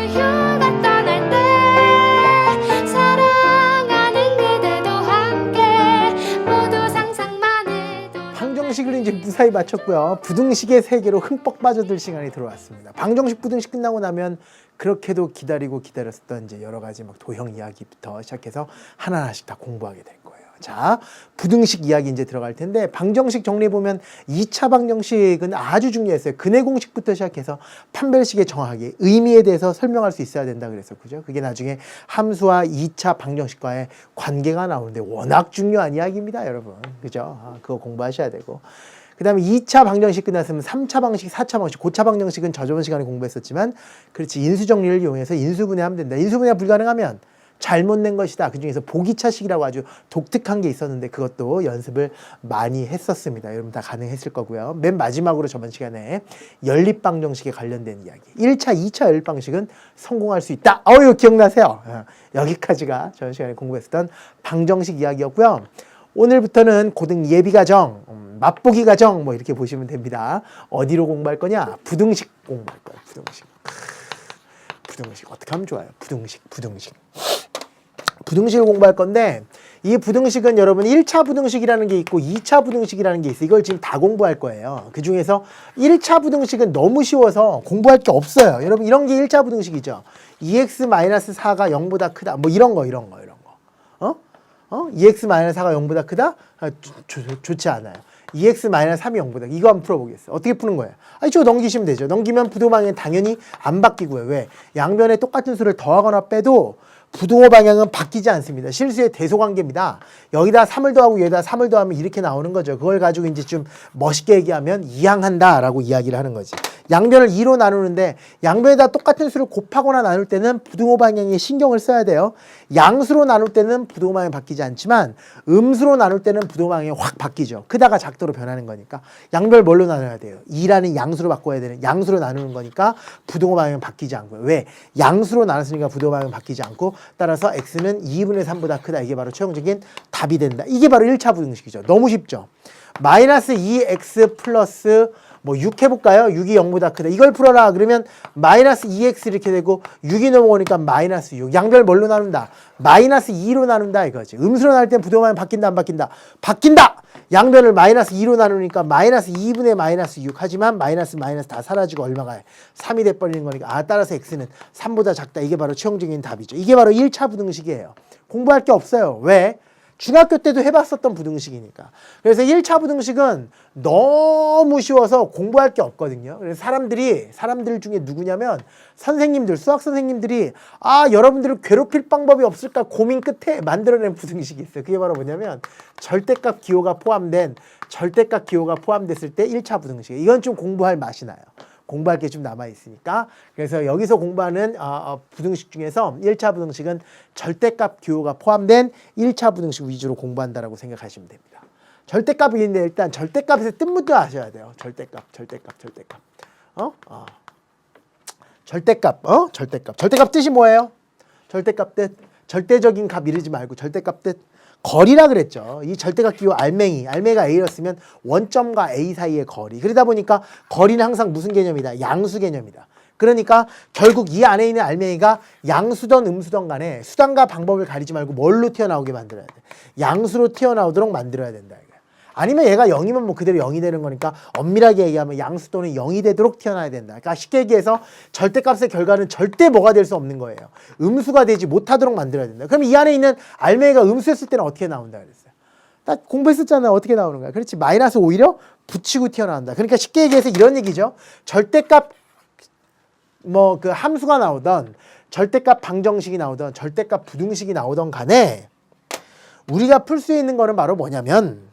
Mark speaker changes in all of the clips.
Speaker 1: 휴가 떠날 때 사랑하는 그대도 함께 모두 상상만 해도
Speaker 2: 방정식을 이제 무사히 마쳤고요. 부등식의 세계로 흠뻑 빠져들 시간이 들어왔습니다. 방정식, 부등식 끝나고 나면 그렇게도 기다리고 기다렸던 이제 여러 가지 막 도형 이야기부터 시작해서 하나하나씩 다 공부하게 될 거예요. 자, 부등식 이야기 이제 들어갈 텐데 방정식 정리해 보면 2차 방정식은 아주 중요했어요. 근해 공식부터 시작해서 판별식의 정확하게 의미에 대해서 설명할 수 있어야 된다 그래서 그죠? 그게 나중에 함수와 2차 방정식과의 관계가 나오는데 워낙 중요한 이야기입니다, 여러분. 그죠? 그거 공부하셔야 되고. 그 다음에 2차 방정식 끝났으면 3차 방식, 4차 방식, 고차 방정식은 저저번 시간에 공부했었지만 그렇지 인수정리를 이용해서 인수분해하면 된다. 인수분해가 불가능하면 잘못 낸 것이다. 그중에서 보기차식이라고 아주 독특한 게 있었는데 그것도 연습을 많이 했었습니다. 여러분 다 가능했을 거고요. 맨 마지막으로 저번 시간에 연립방정식에 관련된 이야기 1차, 2차 연립방식은 성공할 수 있다. 이거 기억나세요? 여기까지가 저번 시간에 공부했었던 방정식 이야기였고요. 오늘부터는 고등 예비과정, 맛보기 과정 뭐 이렇게 보시면 됩니다. 어디로 공부할 거냐? 부등식 공부할 거예요. 부등식. 부등식 어떻게 하면 좋아요? 부등식. 부등식을 공부할 건데 이 부등식은 여러분 1차 부등식이라는 게 있고 2차 부등식이라는 게 있어요. 이걸 지금 다 공부할 거예요. 그 중에서 1차 부등식은 너무 쉬워서 공부할 게 없어요. 여러분 이런 게 1차 부등식이죠. 2x-4가 0보다 크다. 뭐 이런 거. 2x-4가 0보다 크다? 좋지 않아요. 2x-3이 0보다. 이거 한번 풀어보겠어요. 어떻게 푸는 거예요? 이거 넘기시면 되죠. 넘기면 부등호 방향은 당연히 안 바뀌고요. 왜? 양변에 똑같은 수를 더하거나 빼도 부등호 방향은 바뀌지 않습니다. 실수의 대소관계입니다. 여기다 3을 더하고 여기다 3을 더하면 이렇게 나오는 거죠. 그걸 가지고 이제 좀 멋있게 얘기하면 이항한다 라고 이야기를 하는 거지. 양변을 2로 나누는데 양변에다 똑같은 수를 곱하거나 나눌 때는 부등호 방향에 신경을 써야 돼요. 양수로 나눌 때는 부등호 방향이 바뀌지 않지만 음수로 나눌 때는 부등호 방향이 확 바뀌죠. 크다가 작도로 변하는 거니까. 양변을 뭘로 나눠야 돼요? 2라는 양수로 바꿔야 되는 양수로 나누는 거니까 부등호 방향은 바뀌지 않고요. 왜? 양수로 나눴으니까 부등호 방향은 바뀌지 않고 따라서 x는 2분의 3보다 크다. 이게 바로 최종적인 답이 된다. 이게 바로 1차 부등식이죠. 너무 쉽죠. 마이너스 2x 플러스 6 해볼까요? 6이 0보다 크다. 이걸 풀어라. 그러면 마이너스 2x 이렇게 되고 6이 넘어오니까 마이너스 6. 양변을 뭘로 나눈다? 마이너스 2로 나눈다 이거지. 음수로 나눌 땐 부등호 방향 바뀐다 안 바뀐다? 바뀐다! 양변을 마이너스 2로 나누니까 마이너스 2분의 마이너스 6. 하지만 마이너스 다 사라지고 얼마가 해? 3이 돼버리는 거니까 따라서 x는 3보다 작다. 이게 바로 최종적인 답이죠. 이게 바로 1차 부등식이에요. 공부할 게 없어요. 왜? 중학교 때도 해봤었던 부등식이니까. 그래서 1차 부등식은 너무 쉬워서 공부할 게 없거든요. 그래서 사람들 중에 누구냐면 선생님들, 수학 선생님들이 여러분들을 괴롭힐 방법이 없을까 고민 끝에 만들어낸 부등식이 있어요. 그게 바로 뭐냐면 절대값 기호가 포함됐을 때 1차 부등식이에요. 이건 좀 공부할 맛이 나요. 공부할 게 좀 남아있으니까. 그래서 여기서 공부하는 부등식 중에서 1차 부등식은 절대값 기호가 포함된 1차 부등식 위주로 공부한다라고 생각하시면 됩니다. 절대값이 있는데 일단 절대값의 뜻부터 아셔야 돼요. 절대값. 절대값 뜻이 뭐예요? 절대값 뜻. 절대적인 값 이르지 말고 절대값 뜻. 거리라 그랬죠. 이 절대값 기호 알맹이가 A였으면 원점과 A 사이의 거리. 그러다 보니까 거리는 항상 무슨 개념이다? 양수 개념이다. 그러니까 결국 이 안에 있는 알맹이가 양수든 음수든 간에 수단과 방법을 가리지 말고 뭘로 튀어나오게 만들어야 돼? 양수로 튀어나오도록 만들어야 된다. 아니면 얘가 0이면 그대로 0이 되는 거니까 엄밀하게 얘기하면 양수 또는 0이 되도록 튀어나와야 된다. 그러니까 쉽게 얘기해서 절대값의 결과는 절대 뭐가 될 수 없는 거예요. 음수가 되지 못하도록 만들어야 된다. 그럼 이 안에 있는 알맹이가 음수였을 때는 어떻게 나온다 그랬어요? 나 공부했었잖아요. 어떻게 나오는 거야? 그렇지. 마이너스 오히려 붙이고 튀어나온다. 그러니까 쉽게 얘기해서 이런 얘기죠. 절대값 그 함수가 나오던 절대값 방정식이 나오던 절대값 부등식이 나오던 간에 우리가 풀 수 있는 거는 바로 뭐냐면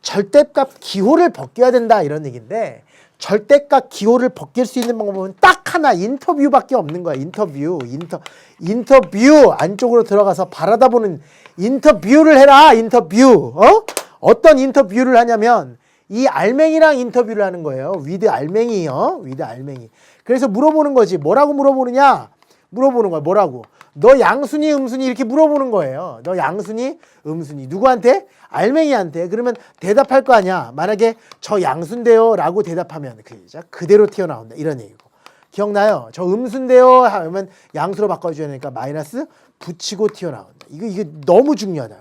Speaker 2: 절대값 기호를 벗겨야 된다 이런 얘기인데 절대값 기호를 벗길 수 있는 방법은 딱 하나 인터뷰밖에 없는 거야. 인터뷰 안쪽으로 들어가서 바라다보는 인터뷰를 해라. 어떤 인터뷰를 하냐면 이 알맹이랑 인터뷰를 하는 거예요. 위드 알맹이. 그래서 물어보는 거지. 뭐라고 물어보느냐? 물어보는 거야. 뭐라고? 너 양순이 음순이 이렇게 물어보는 거예요. 너 양순이 음순이 누구한테? 알맹이한테. 그러면 대답할 거 아니야. 만약에 저 양순데요 라고 대답하면 그대로 튀어나온다 이런 얘기고. 기억나요? 저 음수인데요 하면 양수로 바꿔줘야 되니까 마이너스 붙이고 튀어나온다. 이거 너무 중요하다.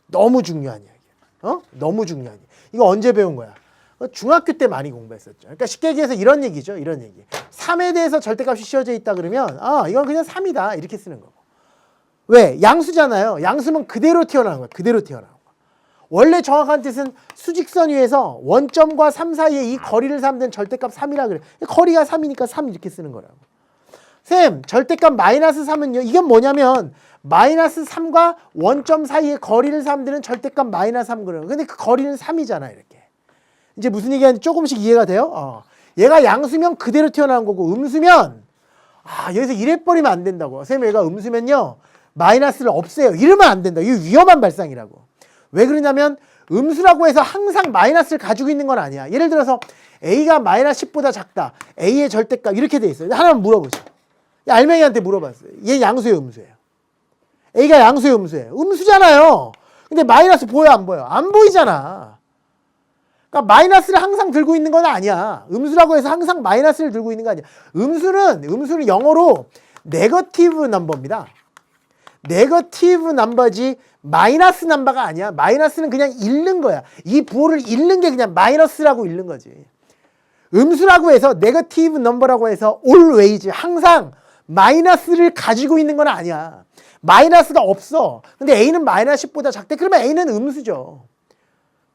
Speaker 2: 너무 중요한 이야기야. 너무 중요한 이야기. 이거 언제 배운 거야? 중학교 때 많이 공부했었죠. 그러니까 쉽게 얘기해서 이런 얘기죠. 이런 얘기. 3에 대해서 절대값이 씌워져 있다 그러면 이건 그냥 3이다 이렇게 쓰는 거고. 왜? 양수잖아요. 양수면 그대로 튀어나온 거야. 그대로 튀어나온 거야. 원래 정확한 뜻은 수직선 위에서 원점과 3 사이에 이 거리를 삼는 절대값 3이라 그래. 거리가 3이니까 3 이렇게 쓰는 거라고. 쌤, 절대값 마이너스 3은요. 이건 뭐냐면 마이너스 3과 원점 사이의 거리를 삼는 절대값 마이너스 3 그래요. 근데 그 거리는 3이잖아 이렇게. 이제 무슨 얘기하는지 조금씩 이해가 돼요? 얘가 양수면 그대로 튀어나온 거고 음수면 여기서 이래버리면 안 된다고. 쌤, 얘가 음수면요 마이너스를 없애요. 이러면 안 된다. 이거 위험한 발상이라고. 왜 그러냐면 음수라고 해서 항상 마이너스를 가지고 있는 건 아니야. 예를 들어서 A가 마이너스 10보다 작다. A의 절대값 이렇게 돼 있어요. 하나만 물어보자. 알맹이한테 물어봤어요. 얘 양수예요, 음수예요? A가 양수예요, 음수예요? 음수잖아요. 근데 마이너스 보여, 안 보여? 안 보이잖아. 그러니까 마이너스를 항상 들고 있는 건 아니야. 음수라고 해서 항상 마이너스를 들고 있는 거 아니야. 음수는 영어로 네거티브 넘버입니다. 네거티브 넘버지 마이너스 넘버가 아니야. 마이너스는 그냥 잃는 거야. 이 부호를 잃는 게 그냥 마이너스라고 잃는 거지. 음수라고 해서 네거티브 넘버라고 해서 always 항상 마이너스를 가지고 있는 건 아니야. 마이너스가 없어. 근데 A는 마이너스 10보다 작대. 그러면 A는 음수죠.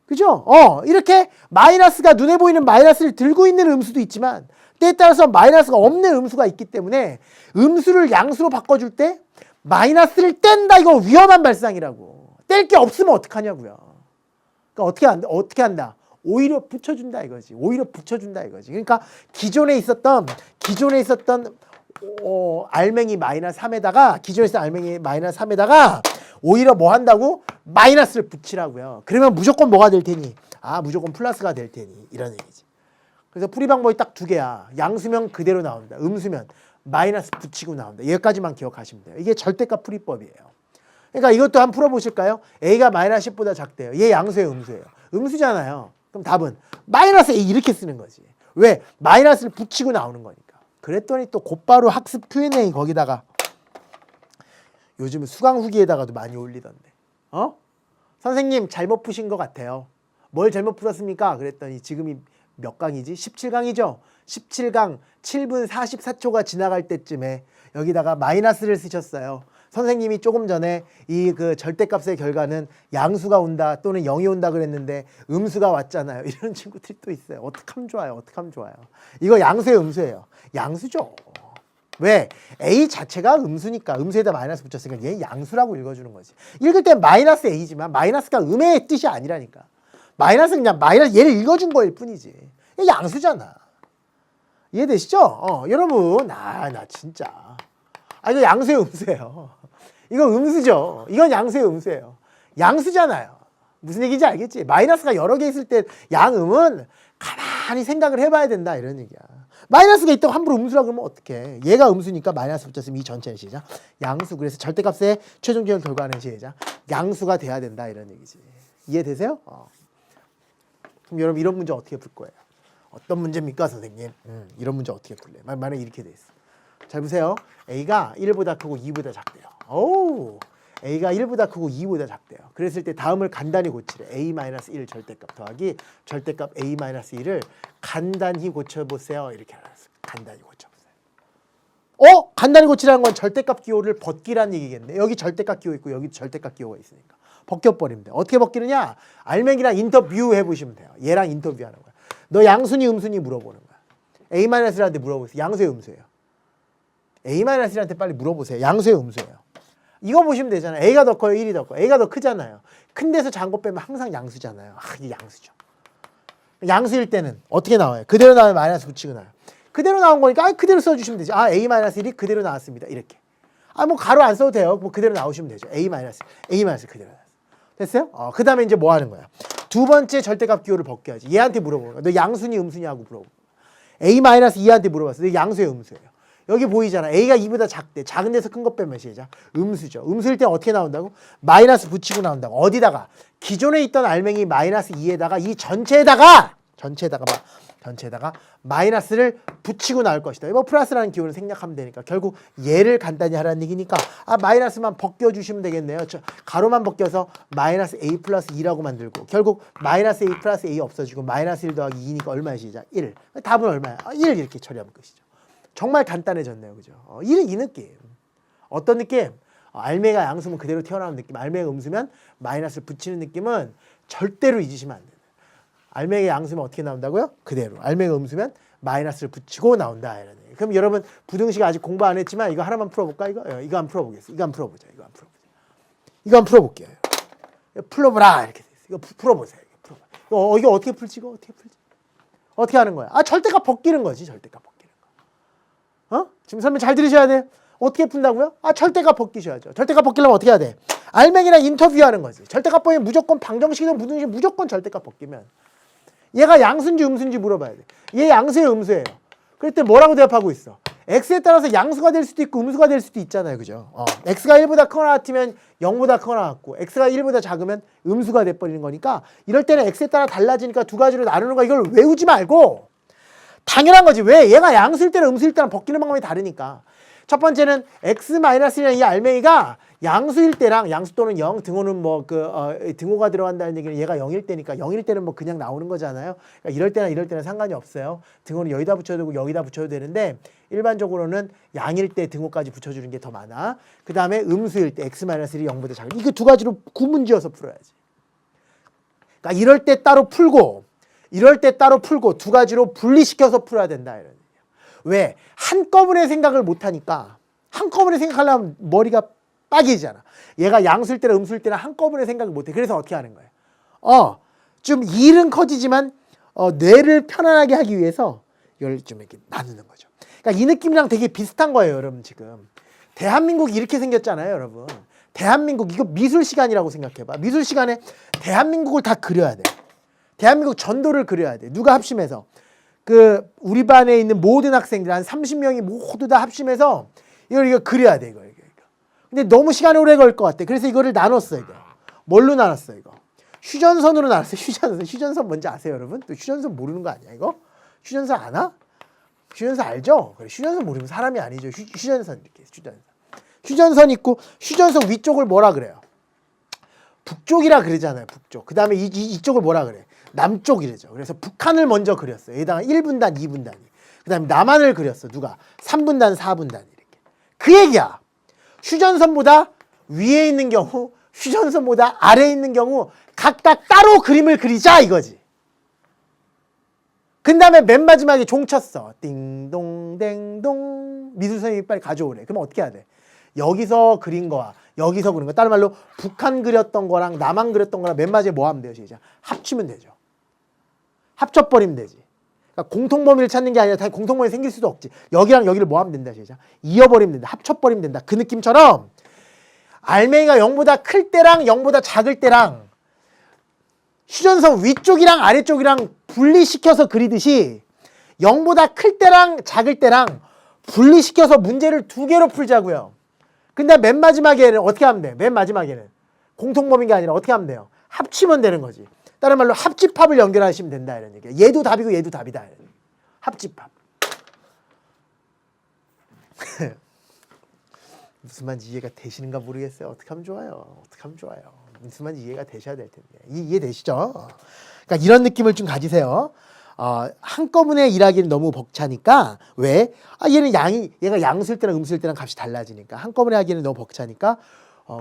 Speaker 2: 그죠? 이렇게 마이너스가 눈에 보이는 마이너스를 들고 있는 음수도 있지만 때에 따라서 마이너스가 없는 음수가 있기 때문에 음수를 양수로 바꿔줄 때 마이너스를 뗀다. 이거 위험한 발상이라고. 뗄 게 없으면 어떡하냐고요. 그러니까 어떻게 한다? 오히려 붙여준다 이거지. 오히려 붙여준다 이거지. 그러니까 기존에 있었던 알맹이 마이너스 3에다가 기존에 있었던 알맹이 마이너스 3에다가 오히려 뭐 한다고? 마이너스를 붙이라고요. 그러면 무조건 뭐가 될 테니? 무조건 플러스가 될 테니. 이런 얘기지. 그래서 풀이 방법이 딱 2개야. 양수면 그대로 나온다. 음수면 마이너스 붙이고 나온다. 여기까지만 기억하시면 돼요. 이게 절대값 풀이법이에요. 그러니까 이것도 한번 풀어보실까요? A가 마이너스 10보다 작대요. 얘 양수예요, 음수예요? 음수잖아요. 그럼 답은 마이너스 A 이렇게 쓰는 거지. 왜? 마이너스를 붙이고 나오는 거니까. 그랬더니 또 곧바로 학습 Q&A 거기다가 요즘은 수강 후기에다가도 많이 올리던데. 선생님 잘못 푸신 것 같아요. 뭘 잘못 풀었습니까? 그랬더니 지금이 몇 강이지? 17강이죠? 17강 7분 44초가 지나갈 때쯤에 여기다가 마이너스를 쓰셨어요. 선생님이 조금 전에 이 그 절대값의 결과는 양수가 온다 또는 0이 온다 그랬는데 음수가 왔잖아요. 이런 친구들이 또 있어요. 어떡하면 좋아요? 어떡하면 좋아요? 이거 양수예요, 음수예요? 양수죠. 왜? A 자체가 음수니까 음수에다 마이너스 붙였으니까 얘 양수라고 읽어주는 거지. 읽을 땐 마이너스 A지만 마이너스가 음의 뜻이 아니라니까. 마이너스는 그냥 얘를 읽어준 거일 뿐이지. 얘 양수잖아. 이해되시죠? 여러분 나 진짜 이거 양수예요, 음수예요? 이거 음수죠. 이건 양수예요, 음수예요? 양수잖아요. 무슨 얘기인지 알겠지? 마이너스가 여러 개 있을 때 양음은 가만히 생각을 해봐야 된다 이런 얘기야. 마이너스가 있다고 함부로 음수라고 그러면 어떡해. 얘가 음수니까 마이너스 붙였으면 이 전체는 시작. 양수. 그래서 절대값의 최종적인 결과는 시작. 양수가 돼야 된다 이런 얘기지. 이해되세요? 그럼 여러분 이런 문제 어떻게 풀 거예요? 어떤 문제입니까 선생님? 이런 문제 어떻게 풀래? 만약에 이렇게 돼 있어. 잘 보세요. A가 1보다 크고 2보다 작대요. A가 1보다 크고 2보다 작대요. 그랬을 때 다음을 간단히 고치래. A-1 절대값 더하기 절대값 A-1을 간단히 고쳐보세요. 이렇게 알았어. 간단히 고쳐보세요. 간단히 고치라는 건 절대값 기호를 벗기란 얘기겠네. 여기 절대값 기호 있고 여기 절대값 기호가 있으니까. 벗겨버리면 돼. 어떻게 벗기느냐? 알맹이랑 인터뷰 해보시면 돼요. 얘랑 인터뷰하는 거야. 너 양수니 음수니 물어보는 거야. A-1한테 물어보세요. 양수예요, 음수예요? A-1한테 빨리 물어보세요. 양수예요, 음수예요? 이거 보시면 되잖아요. A가 더 커요, 1이 더 커요? A가 더 크잖아요. 큰 데서 작은 거 빼면 항상 양수잖아요. 이게 양수죠. 양수일 때는 어떻게 나와요? 그대로 나오면 마이너스 붙이고 나와요. 그대로 나온 거니까 그대로 써주시면 되죠. A-1이 그대로 나왔습니다. 이렇게. 뭐 가로 안 써도 돼요. 뭐 그대로 나오시면 되죠. A- 그대로 나왔어요. 됐어요? 그 다음에 이제 뭐 하는 거야? 두 번째 절대값 기호를 벗겨야지. 얘한테 물어보는 거야. 너 양수니 음수니 하고 물어보는 거야. A-2한테 물어봤어. 너 양수예요, 음수예요? 여기 보이잖아. A가 2보다 작대. 작은 데서 큰 것 빼면 시작. 음수죠. 음수일 때 어떻게 나온다고? 마이너스 붙이고 나온다고. 어디다가? 기존에 있던 알맹이 마이너스 2에다가 이 전체에다가 봐. 전체에다가 마이너스를 붙이고 나올 것이다. 뭐 플러스라는 기호를 생략하면 되니까 결국 얘를 간단히 하라는 얘기니까 마이너스만 벗겨주시면 되겠네요. 가로만 벗겨서 마이너스 a 플러스 2라고 만들고 결국 마이너스 a 플러스 a 없어지고 마이너스 1 더하기 2니까 얼마야 시작? 1. 답은 얼마야? 1 이렇게 처리하면 끝이죠. 정말 간단해졌네요. 그죠? 1은 이 느낌. 어떤 느낌? 알맹이가 양수면 그대로 튀어나오는 느낌. 알맹이가 음수면 마이너스를 붙이는 느낌은 절대로 잊으시면 안 돼요. 알맹이가 양수면 어떻게 나온다고요? 그대로. 알맹이가 음수면 마이너스를 붙이고 나온다. 이런 얘기. 그럼 여러분 부등식 아직 공부 안 했지만 이거 하나만 풀어볼까? 이거 한번 풀어보겠습니다. 이거 한번 풀어보자. 이거 한번 풀어볼게요. 풀어보라 이렇게 돼 있어요. 이거 풀어보세요. 이거 어떻게 풀지? 이거 어떻게 풀지? 어떻게 하는 거야? 절대값 벗기는 거지. 절대값 벗기는 거. 지금 설명 잘 들으셔야 돼. 어떻게 푼다고요? 절대값 벗기셔야죠. 절대값 벗기려면 어떻게 해야 돼? 알맹이랑 인터뷰하는 거지. 절대값 벗기면 무조건 방정식이든 부등식 무조건 절대값 벗기면 얘가 양수인지 음수인지 물어봐야 돼. 얘 양수예요, 음수예요. 그럴 때 뭐라고 대답하고 있어? x에 따라서 양수가 될 수도 있고 음수가 될 수도 있잖아요. 그죠? x가 1보다 크거나 같으면 0보다 크거나 같고 x가 1보다 작으면 음수가 돼버리는 거니까 이럴 때는 x에 따라 달라지니까 두 가지로 나누는 거 이걸 외우지 말고 당연한 거지. 왜? 얘가 양수일 때랑 음수일 때랑 벗기는 방법이 다르니까. 첫 번째는 x-1이라는 이 알맹이가 양수일 때랑 양수 또는 0 등호는 등호가 들어간다는 얘기는 얘가 0일 때니까 0일 때는 뭐 그냥 나오는 거잖아요. 그러니까 이럴 때는 상관이 없어요. 등호는 여기다 붙여도 되고 여기다 붙여도 되는데 일반적으로는 양일 때 등호까지 붙여주는 게 더 많아. 그 다음에 음수일 때 x-1이 0보다 작은 이거 두 가지로 구문지어서 풀어야지. 그러니까 이럴 때 따로 풀고 두 가지로 분리시켜서 풀어야 된다. 이런 얘기야. 왜? 한꺼번에 생각을 못하니까 한꺼번에 생각하려면 머리가 빠개지잖아. 얘가 양수일 때랑 음수일 때랑 한꺼번에 생각을 못해. 그래서 어떻게 하는 거예요? 좀 일은 커지지만 뇌를 편안하게 하기 위해서 이걸 좀 이렇게 나누는 거죠. 그러니까 이 느낌이랑 되게 비슷한 거예요, 여러분. 지금 대한민국이 이렇게 생겼잖아요, 여러분. 대한민국 이거 미술 시간이라고 생각해봐. 미술 시간에 대한민국을 다 그려야 돼. 대한민국 전도를 그려야 돼. 누가 합심해서 우리 반에 있는 모든 학생들 한 30명이 모두 다 합심해서 이거 그려야 돼. 이거. 근데 너무 시간이 오래 걸릴 것 같아. 그래서 이거를 나눴어. 이거 뭘로 나눴어? 이거 휴전선으로 나눴어. 휴전선 뭔지 아세요, 여러분? 또 휴전선 모르는 거 아니야? 이거 휴전선 아나? 휴전선 알죠? 그래, 휴전선 모르면 사람이 아니죠. 휴전선 이렇게 휴전선 있고 휴전선 위쪽을 뭐라 그래요? 북쪽이라 그러잖아요. 북쪽. 그 다음에 이쪽을 뭐라 그래? 남쪽이래죠. 그래서 북한을 먼저 그렸어요. 여기다가 1분단, 2분단이. 그 다음에 남한을 그렸어. 누가? 3분단, 4분단 이렇게. 그 얘기야. 휴전선보다 위에 있는 경우, 휴전선보다 아래에 있는 경우 각각 따로 그림을 그리자 이거지. 그 다음에 맨 마지막에 종 쳤어. 띵동댕동. 미술 선생님이 빨리 가져오래. 그럼 어떻게 해야 돼? 여기서 그린 거와 여기서 그린 거. 다른 말로 북한 그렸던 거랑 남한 그렸던 거랑 맨 마지막에 뭐 하면 돼요? 시작. 합치면 되죠. 합쳐버리면 되지. 그러니까 공통범위를 찾는 게 아니라 다 공통범위 생길 수도 없지. 여기랑 여기를 뭐 하면 된다. 시작. 이어버리면 된다. 합쳐버리면 된다. 그 느낌처럼 알맹이가 0보다 클 때랑 0보다 작을 때랑 휴전선 위쪽이랑 아래쪽이랑 분리시켜서 그리듯이 0보다 클 때랑 작을 때랑 분리시켜서 문제를 두 개로 풀자고요. 근데 맨 마지막에는 어떻게 하면 돼? 맨 마지막에는 공통범위가 아니라 어떻게 하면 돼요? 합치면 되는 거지. 다른 말로 합집합을 연결하시면 된다 이런 얘기야. 얘도 답이고 얘도 답이다. 합집합. 무슨 말인지 이해가 되시는가 모르겠어요. 어떻게 하면 좋아요? 무슨 말인지 이해가 되셔야 될 텐데. 이해되시죠? 그러니까 이런 느낌을 좀 가지세요. 한꺼번에 일하기는 너무 벅차니까 왜? 얘가 양수일 때랑 음수일 때랑 값이 달라지니까 한꺼번에 하기는 너무 벅차니까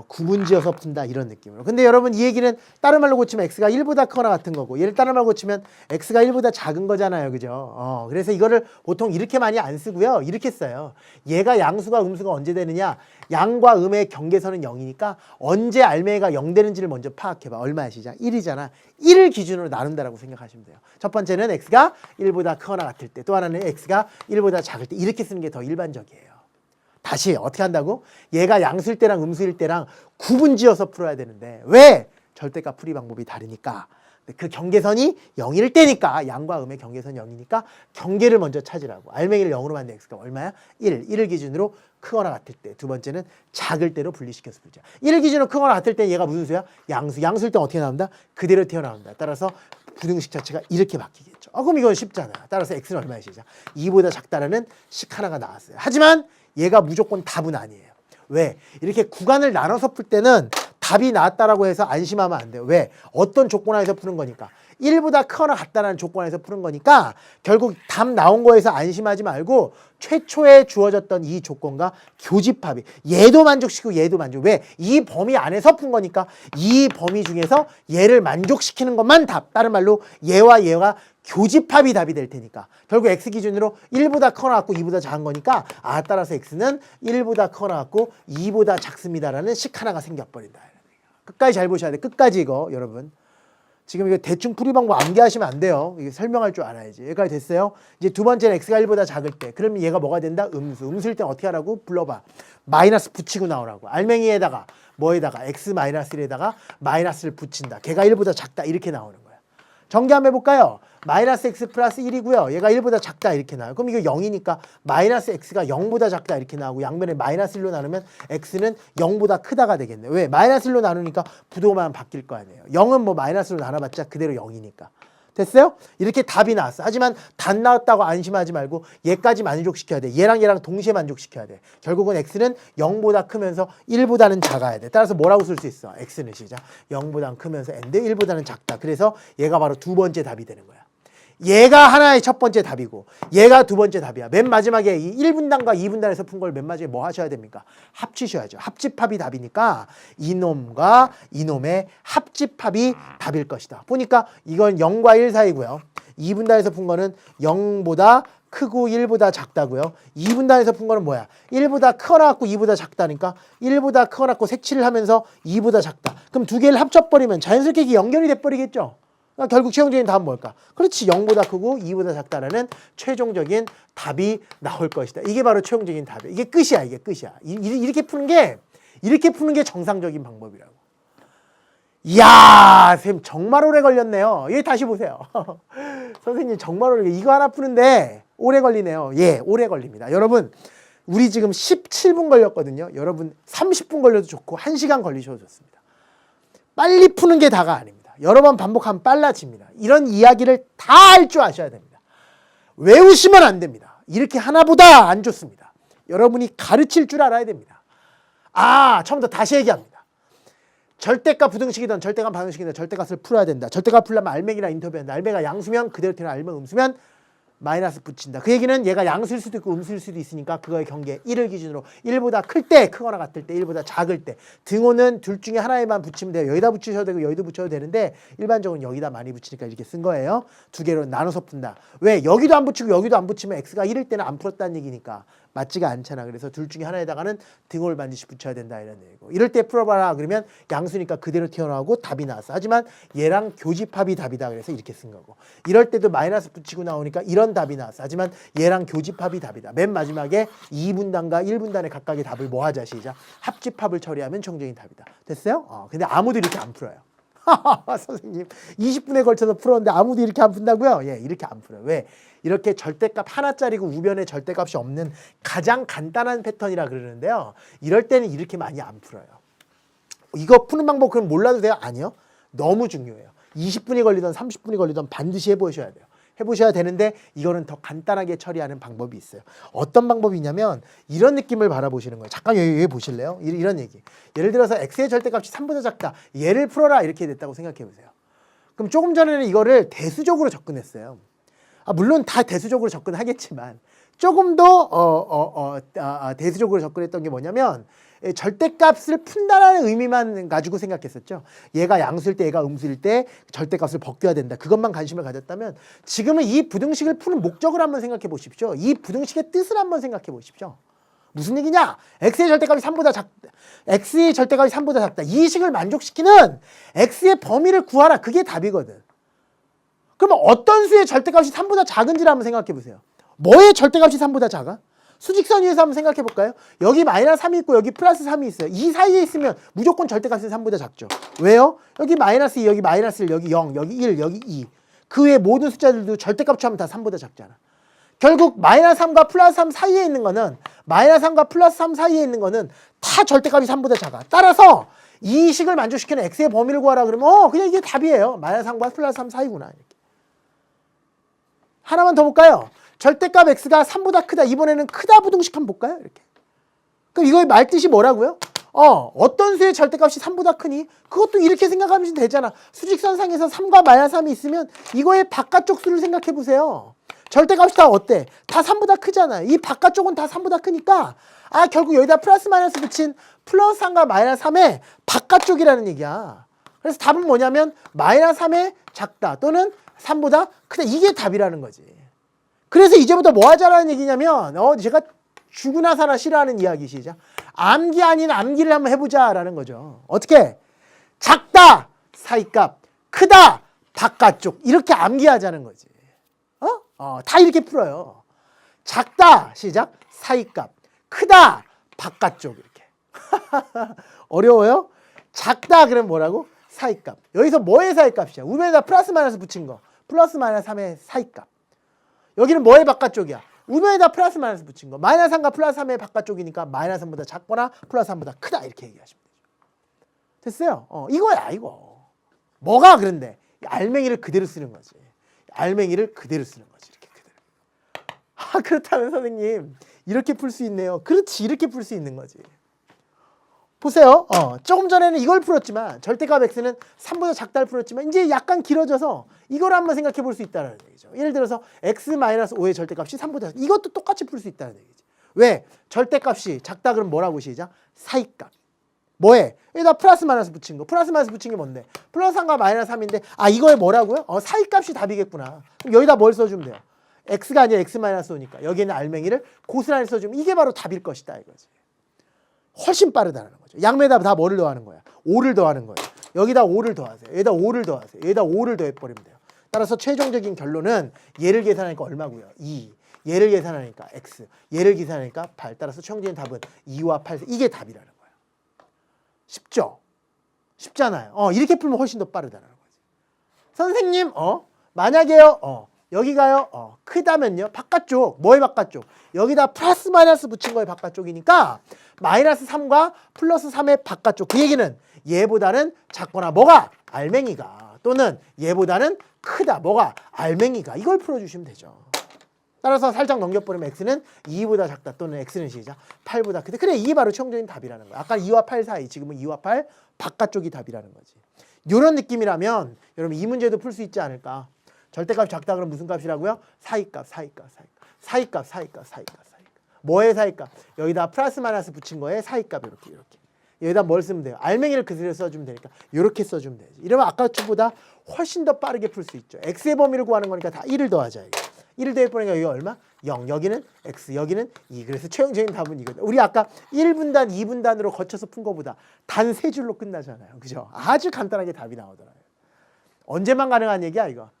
Speaker 2: 구문지어서 푼다 이런 느낌으로. 근데 여러분 이 얘기는 다른 말로 고치면 x가 1보다 크거나 같은 거고 얘를 다른 말로 고치면 x가 1보다 작은 거잖아요. 그죠? 그래서 이거를 보통 이렇게 많이 안 쓰고요. 이렇게 써요. 얘가 양수가 음수가 언제 되느냐? 양과 음의 경계선은 0이니까 언제 알맹이가 0 되는지를 먼저 파악해봐. 얼마야 시작? 1이잖아. 1을 기준으로 나눈다라고 생각하시면 돼요. 첫 번째는 x가 1보다 크거나 같을 때, 또 하나는 x가 1보다 작을 때 이렇게 쓰는 게 더 일반적이에요. 다시 어떻게 한다고? 얘가 양수일 때랑 음수일 때랑 구분지어서 풀어야 되는데 왜? 절대값 풀이 방법이 다르니까. 그 경계선이 0일 때니까 양과 음의 경계선이 0이니까 경계를 먼저 찾으라고. 알맹이를 0으로 만든 x가 얼마야? 1을 기준으로 크거나 같을 때. 두 번째는 작을 때로 분리시켜서 풀자. 1을 기준으로 크거나 같을 때 얘가 무슨 수야? 양수. 양수일 때 어떻게 나온다? 그대로 튀어나온다. 따라서 부등식 자체가 이렇게 바뀌겠죠. 그럼 이건 쉽잖아요. 따라서 x는 얼마야 시작? 2보다 작다라는 식 하나가 나왔어요. 하지만 얘가 무조건 답은 아니에요. 왜? 이렇게 구간을 나눠서 풀 때는 답이 나왔다라고 해서 안심하면 안 돼요. 왜? 어떤 조건 하에서 푸는 거니까. 1보다 크거나 같다라는 조건에서 푸는 거니까 결국 답 나온 거에서 안심하지 말고 최초에 주어졌던 이 조건과 교집합이 얘도 만족시키고 얘도 만족. 왜? 이 범위 안에서 푼 거니까 이 범위 중에서 얘를 만족시키는 것만 답. 다른 말로 얘와 얘가 교집합이 답이 될 테니까 결국 x 기준으로 1보다 크거나 같고 2보다 작은 거니까 따라서 x는 1보다 크거나 같고 2보다 작습니다라는 식 하나가 생겨버린다. 끝까지 잘 보셔야 돼. 끝까지 이거 여러분. 지금 이거 대충 풀이 방법 암기하시면 안 돼요. 이게 설명할 줄 알아야지. 여기까지 됐어요? 이제 두 번째는 x가 1보다 작을 때. 그러면 얘가 뭐가 된다? 음수. 음수일 때 어떻게 하라고? 불러봐. 마이너스 붙이고 나오라고. 알맹이에다가 뭐에다가 x 마이너스 1에다가 마이너스를 붙인다. 걔가 1보다 작다. 이렇게 나오는 거야. 전개 한번 해볼까요? 마이너스 x 플러스 1이고요. 얘가 1보다 작다 이렇게 나와요. 그럼 이거 0이니까 마이너스 x가 0보다 작다 이렇게 나오고 양면에 마이너스 1로 나누면 x는 0보다 크다가 되겠네. 왜? 마이너스 1로 나누니까 부도만 바뀔 거 아니에요. 0은 뭐 마이너스로 나눠봤자 그대로 0이니까. 됐어요? 이렇게 답이 나왔어. 하지만 답 나왔다고 안심하지 말고 얘까지 만족시켜야 돼. 얘랑 얘랑 동시에 만족시켜야 돼. 결국은 x는 0보다 크면서 1보다는 작아야 돼. 따라서 뭐라고 쓸 수 있어? x는 시작. 0보다 크면서 n데 1보다는 작다. 그래서 얘가 바로 두 번째 답이 되는 거야. 얘가 하나의 첫 번째 답이고 얘가 두 번째 답이야. 맨 마지막에 이 1분단과 2분단에서 푼 걸 맨 마지막에 뭐 하셔야 됩니까? 합치셔야죠. 합집합이 답이니까 이놈과 이놈의 합집합이 답일 것이다. 보니까 이건 0과 1 사이고요. 2분단에서 푼 거는 0보다 크고 1보다 작다고요. 2분단에서 푼 거는 뭐야? 1보다 크거나 같고 2보다 작다니까 1보다 크거나 같고 색칠을 하면서 2보다 작다. 그럼 두 개를 합쳐버리면 자연스럽게 이게 연결이 돼버리겠죠. 그러니까 결국 최종적인 답은 뭘까? 그렇지. 0보다 크고 2보다 작다라는 최종적인 답이 나올 것이다. 이게 바로 최종적인 답이야. 이게 끝이야. 이게 끝이야. 이렇게 푸는 게 정상적인 방법이라고. 이야, 선생님 정말 오래 걸렸네요. 예, 다시 보세요. 선생님 정말 오래 이거 하나 푸는데 오래 걸리네요. 예, 오래 걸립니다. 여러분, 우리 지금 17분 걸렸거든요. 여러분 30분 걸려도 좋고 1시간 걸리셔도 좋습니다. 빨리 푸는 게 다가 아닙니다. 여러 번 반복하면 빨라집니다. 이런 이야기를 다 할 줄 아셔야 됩니다. 외우시면 안 됩니다. 이렇게 하나보다 안 좋습니다. 여러분이 가르칠 줄 알아야 됩니다. 처음부터 다시 얘기합니다. 절대값 부등식이든 절대값 반응식이든 절대값을 풀어야 된다. 절대값 풀려면 알맹이랑 인터뷰한다. 알맹이가 양수면 그대로 튀는 알맹이 음수면 마이너스 붙인다. 그 얘기는 얘가 양수일 수도 있고 음수일 수도 있으니까 그거의 경계 1을 기준으로 1보다 클 때 크거나 같을 때 1보다 작을 때 등호는 둘 중에 하나에만 붙이면 돼요. 여기다 붙이셔도 되고 여기도 붙여도 되는데 일반적으로 여기다 많이 붙이니까 이렇게 쓴 거예요. 두 개로 나눠서 푼다. 왜? 여기도 안 붙이고 여기도 안 붙이면 x가 1일 때는 안 풀었다는 얘기니까 맞지가 않잖아. 그래서 둘 중에 하나에다가는 등호를 반드시 붙여야 된다 이런 얘기고. 이럴 때 풀어봐라 그러면 양수니까 그대로 튀어나오고 답이 나왔어. 하지만 얘랑 교집합이 답이다 그래서 이렇게 쓴 거고. 이럴 때도 마이너스 붙이고 나오니까 이런 답이 나왔어. 하지만 얘랑 교집합이 답이다. 맨 마지막에 2분단과 1분단의 각각의 답을 뭐 하자 시작. 합집합을 처리하면 최종적인 답이다. 됐어요? 근데 아무도 이렇게 안 풀어요. 선생님 20분에 걸쳐서 풀었는데 아무도 이렇게 안 푼다고요? 예, 이렇게 안 풀어요. 왜? 이렇게 절대값 하나짜리고 우변에 절대값이 없는 가장 간단한 패턴이라 그러는데요. 이럴 때는 이렇게 많이 안 풀어요. 이거 푸는 방법 그럼 몰라도 돼요? 아니요. 너무 중요해요. 20분이 걸리든 30분이 걸리든 반드시 해보셔야 돼요. 해보셔야 되는데 이거는 더 간단하게 처리하는 방법이 있어요. 어떤 방법이 있냐면 이런 느낌을 바라보시는 거예요. 잠깐 여기 보실래요? 이런 얘기. 예를 들어서 x의 절대값이 3보다 작다. 얘를 풀어라 이렇게 됐다고 생각해 보세요. 그럼 조금 전에는 이거를 대수적으로 접근했어요. 물론 다 대수적으로 접근하겠지만 조금 더 대수적으로 접근했던 게 뭐냐면 절대값을 푼다라는 의미만 가지고 생각했었죠. 얘가 양수일 때 얘가 음수일 때 절대값을 벗겨야 된다. 그것만 관심을 가졌다면 지금은 이 부등식을 푸는 목적을 한번 생각해 보십시오. 이 부등식의 뜻을 한번 생각해 보십시오. 무슨 얘기냐? x의 절대값이 3보다 작다. x의 절대값이 3보다 작다. 이 식을 만족시키는 x의 범위를 구하라. 그게 답이거든. 그러면 어떤 수의 절대값이 3보다 작은지를 한번 생각해 보세요. 뭐의 절대값이 3보다 작아? 수직선 위에서 한번 생각해 볼까요? 여기 마이너스 3이 있고 여기 플러스 3이 있어요. 이 사이에 있으면 무조건 절대값이 3보다 작죠. 왜요? 여기 마이너스 2, 여기 마이너스 1, 여기 0, 여기 1, 여기 2. 그 외 모든 숫자들도 절대값 처하면 다 3보다 작잖아. 결국 마이너스 3과 플러스 3 사이에 있는 거는 마이너스 3과 플러스 3 사이에 있는 거는 다 절대값이 3보다 작아. 따라서 이 식을 만족시키는 x의 범위를 구하라 그러면 그냥 이게 답이에요. 마이너스 3과 플러스 3 사이구나. 이렇게. 하나만 더 볼까요? 절대값 x가 3보다 크다. 이번에는 크다 부등식 한번 볼까요? 이렇게. 그럼 이거의 말뜻이 뭐라고요? 어떤 수의 절대값이 3보다 크니? 그것도 이렇게 생각하면 되잖아. 수직선상에서 3과 마이너스 3이 있으면 이거의 바깥쪽 수를 생각해 보세요. 절대값이 다 어때? 다 3보다 크잖아요. 이 바깥쪽은 다 3보다 크니까 결국 여기다 플러스 마이너스 붙인 플러스 3과 마이너스 3의 바깥쪽이라는 얘기야. 그래서 답은 뭐냐면 마이너스 3의 작다 또는 3보다 크다. 이게 답이라는 거지. 그래서 이제부터 뭐 하자라는 얘기냐면 제가 죽으나 사나 싫어하는 이야기 시작. 암기 아닌 암기를 한번 해보자라는 거죠. 어떻게? 작다 사이값, 크다 바깥쪽 이렇게 암기하자는 거지. 다 이렇게 풀어요. 작다 시작 사이값, 크다 바깥쪽 이렇게. 어려워요? 작다 그러면 뭐라고? 사이값. 여기서 뭐의 사이값이야? 우변에다 플러스 마이너스 붙인 거. 플러스 마이너스 3의 사이값. 여기는 뭐의 바깥쪽이야? 우변에다 플러스 마이너스 붙인 거. 마이너스 3과 플러스 3의 바깥쪽이니까 마이너스 3보다 작거나 플러스 3보다 크다 이렇게 얘기하시면 되죠. 됐어요? 이거야 이거. 뭐가 그런데? 알맹이를 그대로 쓰는 거지. 알맹이를 그대로 쓰는 거지. 이렇게 그대로. 그렇다면 선생님 이렇게 풀 수 있네요. 그렇지 이렇게 풀 수 있는 거지. 보세요. 조금 전에는 이걸 풀었지만 절대값 x는 3보다 작다를 풀었지만 이제 약간 길어져서 이걸 한번 생각해 볼 수 있다는 얘기죠. 예를 들어서 x-5의 절대값이 3보다 작다. 이것도 똑같이 풀 수 있다는 얘기지. 왜? 절대값이 작다 그러면 뭐라고 시작? 사이값. 뭐해? 여기다 플러스 마이너스 붙인 거. 플러스 마이너스 붙인 게 뭔데? 플러스 3과 마이너스 3인데 이거에 뭐라고요? 사이값이 답이겠구나. 그럼 여기다 뭘 써주면 돼요? x가 아니라 x-5니까 여기에는 알맹이를 고스란히 써주면 이게 바로 답일 것이다 이거지. 훨씬 빠르다는 거죠. 양면에다 다 뭐를 더하는 거야? 5를 더하는 거예요. 여기다 5를 더하세요. 여기다 5를 더하세요. 여기다 5를 더해버리면 돼요. 따라서 최종적인 결론은 얘를 계산하니까 얼마고요? 2. 얘를 계산하니까 x. 얘를 계산하니까 8. 따라서 최종적인 답은 2와 8. 이게 답이라는 거예요. 쉽죠? 쉽잖아요. 이렇게 풀면 훨씬 더 빠르다는 거지. 선생님, 만약에요, 여기가요, 크다면요, 바깥쪽, 뭐의 바깥쪽? 여기다 플러스 마이너스 붙인 거의 바깥쪽이니까 마이너스 3과 플러스 3의 바깥쪽. 그 얘기는 얘보다는 작거나 뭐가? 알맹이가. 또는 얘보다는 크다. 뭐가? 알맹이가. 이걸 풀어주시면 되죠. 따라서 살짝 넘겨버리면 x는 2보다 작다 또는 x는 시작 8보다 크다. 그래 이게 바로 최종적인 답이라는 거야. 아까 2와 8 사이, 지금은 2와 8 바깥쪽이 답이라는 거지. 이런 느낌이라면 여러분 이 문제도 풀 수 있지 않을까. 절대값이 작다 그러면 무슨 값이라고요? 사이값. 뭐의 사이값? 여기다 플러스 마이너스 붙인 거에 사이값 이렇게. 여기다 뭘 쓰면 돼요? 알맹이를 그대로 써주면 되니까 이렇게 써주면 되지. 이러면 아까 주보다 훨씬 더 빠르게 풀 수 있죠. x의 범위를 구하는 거니까 다 1을 더하자. 1을 더해보니까 여기 얼마? 0. 여기는 x, 여기는 2. 그래서 최종적인 답은 이거다. 우리 아까 1분단, 2분단으로 거쳐서 푼 거보다 단 3줄로 끝나잖아요. 그죠? 아주 간단하게 답이 나오더라고요. 언제만 가능한 얘기야 이거?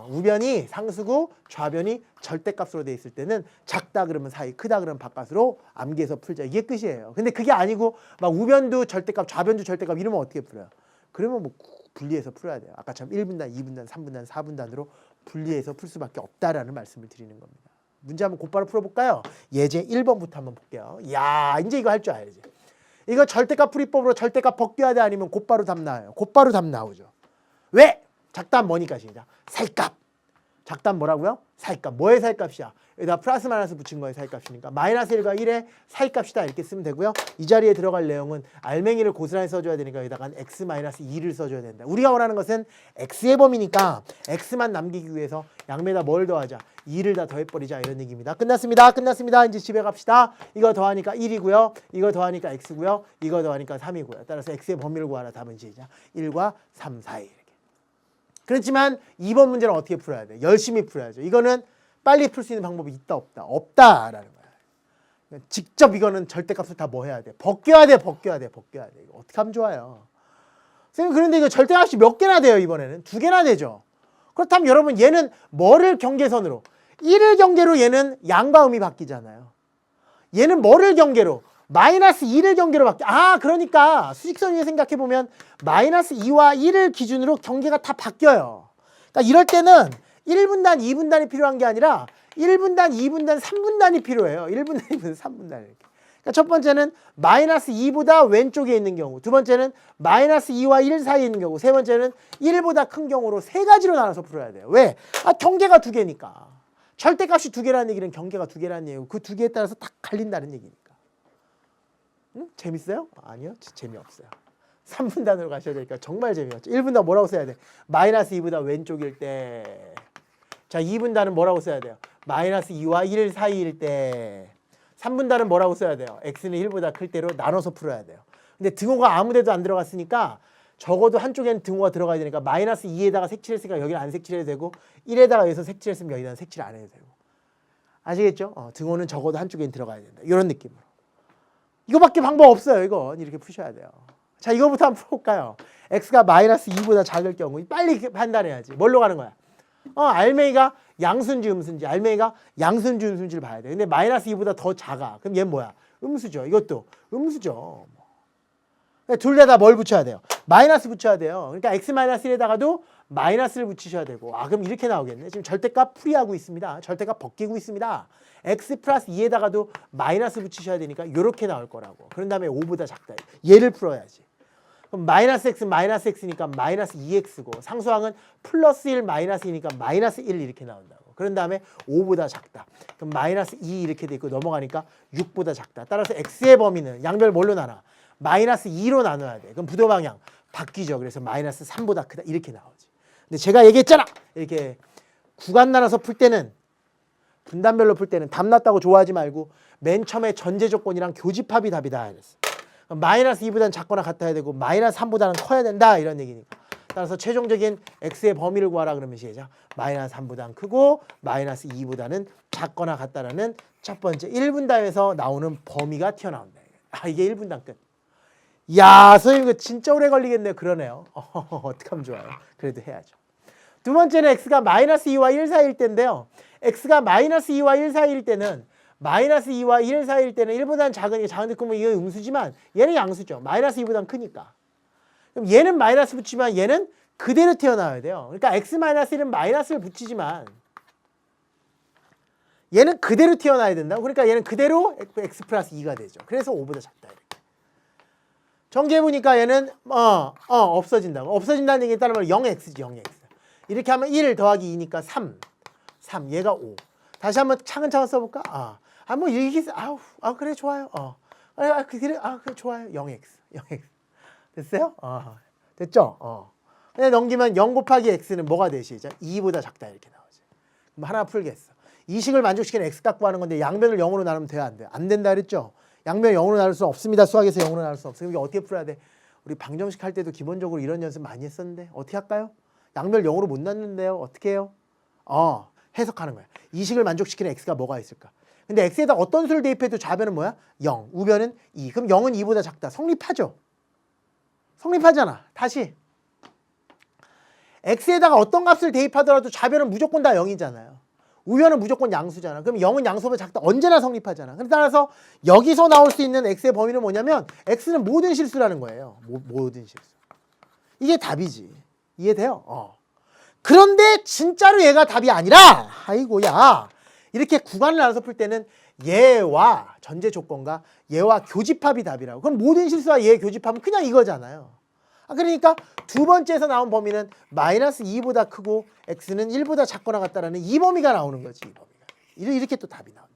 Speaker 2: 우변이 상수고 좌변이 절대값으로 돼 있을 때는 작다 그러면 사이, 크다 그러면 바깥으로 암기해서 풀자. 이게 끝이에요. 근데 그게 아니고 막 우변도 절대값, 좌변도 절대값 이러면 어떻게 풀어요? 그러면 뭐 분리해서 풀어야 돼요. 아까처럼 1분단, 2분단, 3분단, 4분단으로 분리해서 풀 수밖에 없다라는 말씀을 드리는 겁니다. 문제 한번 곧바로 풀어볼까요? 예제 1번부터 한번 볼게요. 야, 이제 이거 할 줄 알지. 이거 절대값 풀이법으로 절대값 벗겨야 돼 아니면 곧바로 답 나와요? 곧바로 답 나오죠. 왜? 작단 뭐니까 시작. 사이값. 작단 뭐라고요? 사이값. 뭐의 사이값이야? 여기다 플러스 마이너스 붙인 거의 사이값이니까 마이너스 1과 1의 사이값이다 이렇게 쓰면 되고요. 이 자리에 들어갈 내용은 알맹이를 고스란히 써줘야 되니까 여기다가 x-2를 써줘야 된다. 우리가 원하는 것은 x의 범위니까 x만 남기기 위해서 양면에다 뭘 더하자? 2를 다 더해버리자 이런 얘기입니다. 끝났습니다. 이제 집에 갑시다. 이거 더하니까 1이고요. 이거 더하니까 x고요. 이거 더하니까 3이고요. 따라서 x의 범위를 구하라. 답은 시작. 1과 3 사이. 그렇지만 2번 문제는 어떻게 풀어야 돼? 열심히 풀어야죠. 이거는 빨리 풀 수 있는 방법이 있다 없다? 없다라는 거야. 직접 이거는 절대값을 다 뭐 해야 돼? 벗겨야 돼. 이거 어떻게 하면 좋아요? 선생님 그런데 이거 절대값이 몇 개나 돼요 이번에는? 2개나 되죠. 그렇다면 여러분 얘는 뭐를 경계선으로? 1을 경계로 얘는 양과 음이 바뀌잖아요. 얘는 뭐를 경계로? 마이너스 2를 경계로 바뀌어. 그러니까 수직선 위에 생각해보면 마이너스 2와 1을 기준으로 경계가 다 바뀌어요. 그러니까 이럴 때는 1분단, 2분단이 필요한 게 아니라 1분단, 2분단, 3분단이 필요해요. 1분단, 2분단, 3분단 이렇게. 그러니까 첫 번째는 마이너스 2보다 왼쪽에 있는 경우, 두 번째는 마이너스 2와 1 사이에 있는 경우, 세 번째는 1보다 큰 경우로 세 가지로 나눠서 풀어야 돼요. 왜? 경계가 두 개니까. 절대값이 두 개라는 얘기는 경계가 두 개라는 얘기고 그 두 개에 따라서 딱 갈린다는 얘기니까. 응? 재밌어요? 아니요. 재미없어요. 3분단으로 가셔야 되니까 정말 재미없죠. 1분단 뭐라고 써야 돼? 마이너스 2보다 왼쪽일 때. 자, 2분단은 뭐라고 써야 돼요? 마이너스 2와 1 사이일 때. 3분단은 뭐라고 써야 돼요? x는 1보다 클 때로 나눠서 풀어야 돼요. 근데 등호가 아무 데도 안 들어갔으니까 적어도 한쪽에는 등호가 들어가야 되니까 마이너스 2에다가 색칠했으니까 여기는 안 색칠해도 되고 1에다가 여기서 색칠했으면 여기는 색칠 안 해도 되고. 아시겠죠? 등호는 적어도 한쪽에는 들어가야 된다. 이런 느낌으로. 이거밖에 방법 없어요. 이건 이렇게 푸셔야 돼요. 자, 이거부터 한번 풀어볼까요? x가 마이너스 2보다 작을 경우 빨리 판단해야지. 뭘로 가는 거야? 알맹이가 양수인지 음수인지, 알맹이가 양수인지 음수인지를 봐야 돼. 근데 마이너스 2보다 더 작아. 그럼 얘는 뭐야? 음수죠. 이것도 음수죠. 둘 다 뭘 붙여야 돼요? 마이너스 붙여야 돼요. 그러니까 x 마이너스 1에다가도 마이너스를 붙이셔야 되고, 그럼 이렇게 나오겠네. 지금 절대값 풀이하고 있습니다. 절대값 벗기고 있습니다. x 플러스 2에다가도 마이너스 붙이셔야 되니까 이렇게 나올 거라고. 그런 다음에 5보다 작다. 얘를 풀어야지. 그럼 마이너스 x 마이너스 x니까 마이너스 2x고 상수항은 플러스 1 마이너스 2니까 마이너스 1 이렇게 나온다고. 그런 다음에 5보다 작다. 그럼 마이너스 2 이렇게 돼 있고 넘어가니까 6보다 작다. 따라서 x의 범위는 양별 뭘로 나눠? 마이너스 2로 나눠야 돼. 그럼 부도방향 바뀌죠. 그래서 마이너스 3보다 크다 이렇게 나오지. 근데 제가 얘기했잖아. 이렇게 구간 나눠서 풀 때는, 분단별로 풀 때는 답 났다고 좋아하지 말고 맨 처음에 전제 조건이랑 교집합이 답이다 이랬어. 마이너스 2보다는 작거나 같아야 되고 마이너스 3보다는 커야 된다 이런 얘기니까. 따라서 최종적인 x의 범위를 구하라 그러면 시작. 마이너스 3보다는 크고 마이너스 2보다는 작거나 같다라는 첫 번째 1분단에서 나오는 범위가 튀어나온다. 이게 1분단 끝. 야, 선생님 이거 진짜 오래 걸리겠네요. 그러네요. 어떡하면 좋아요. 그래도 해야죠. 두 번째는 x가 마이너스 2와 1 사이일 때인데요. x가 마이너스 2와 1 사이일 때는 마이너스 2와 1 사이일 때는 1보다는 작으니까 작은데 그러면 이건 음수지만 얘는 양수죠. 마이너스 2보다는 크니까. 그럼 얘는 마이너스 붙이면 얘는 그대로 튀어나와야 돼요. 그러니까 x 마이너스 1은 마이너스를 붙이지만 얘는 그대로 튀어나와야 된다고. 그러니까 얘는 그대로 x 플러스 2가 되죠. 그래서 5보다 작다 이렇게. 정리해보니까 얘는 없어진다고. 없어진다는 얘기에 따르면 0x지 0x. 이렇게 하면 1 더하기 2니까 3 얘가 5. 다시 한번 차근차근 써볼까? 한번 이렇게 그래 좋아요. 그래 좋아요. 0x. 됐어요? 됐죠? 근데 넘기면 0 곱하기 x는 뭐가 돼? 시작. 2보다 작다 이렇게 나오지. 그럼 하나 풀겠어. 이 식을 만족시키는 x 값 구하는 건데 양변을 0으로 나누면 돼요? 안 돼요? 안 된다 그랬죠? 양변 0으로 나눌 수 없습니다. 수학에서 0으로 나눌 수 없어요. 그럼 어떻게 풀어야 돼? 우리 방정식 할 때도 기본적으로 이런 연습 많이 했었는데 어떻게 할까요? 양변 0으로 못 나누는데요. 어떻게 해요? 해석하는 거야. 이 식을 만족시키는 x가 뭐가 있을까? 근데 x에다 어떤 수를 대입해도 좌변은 뭐야? 0, 우변은 2. 그럼 0은 2보다 작다. 성립하죠? 성립하잖아. 다시. x에다가 어떤 값을 대입하더라도 좌변은 무조건 다 0이잖아요. 우변은 무조건 양수잖아. 그럼 0은 양수보다 작다. 언제나 성립하잖아. 따라서 여기서 나올 수 있는 x의 범위는 뭐냐면 x는 모든 실수라는 거예요. 모든 실수. 이게 답이지. 이해돼요? 그런데 진짜로 얘가 답이 아니라 아이고야. 이렇게 구간을 나눠서 풀 때는 얘와 전제 조건과 얘와 교집합이 답이라고. 그럼 모든 실수와 얘의 교집합은 그냥 이거잖아요. 그러니까 두 번째에서 나온 범위는 마이너스 2보다 크고 x는 1보다 작거나 같다라는 이 범위가 나오는 거지. 이 범위가. 이렇게 또 답이 나온다.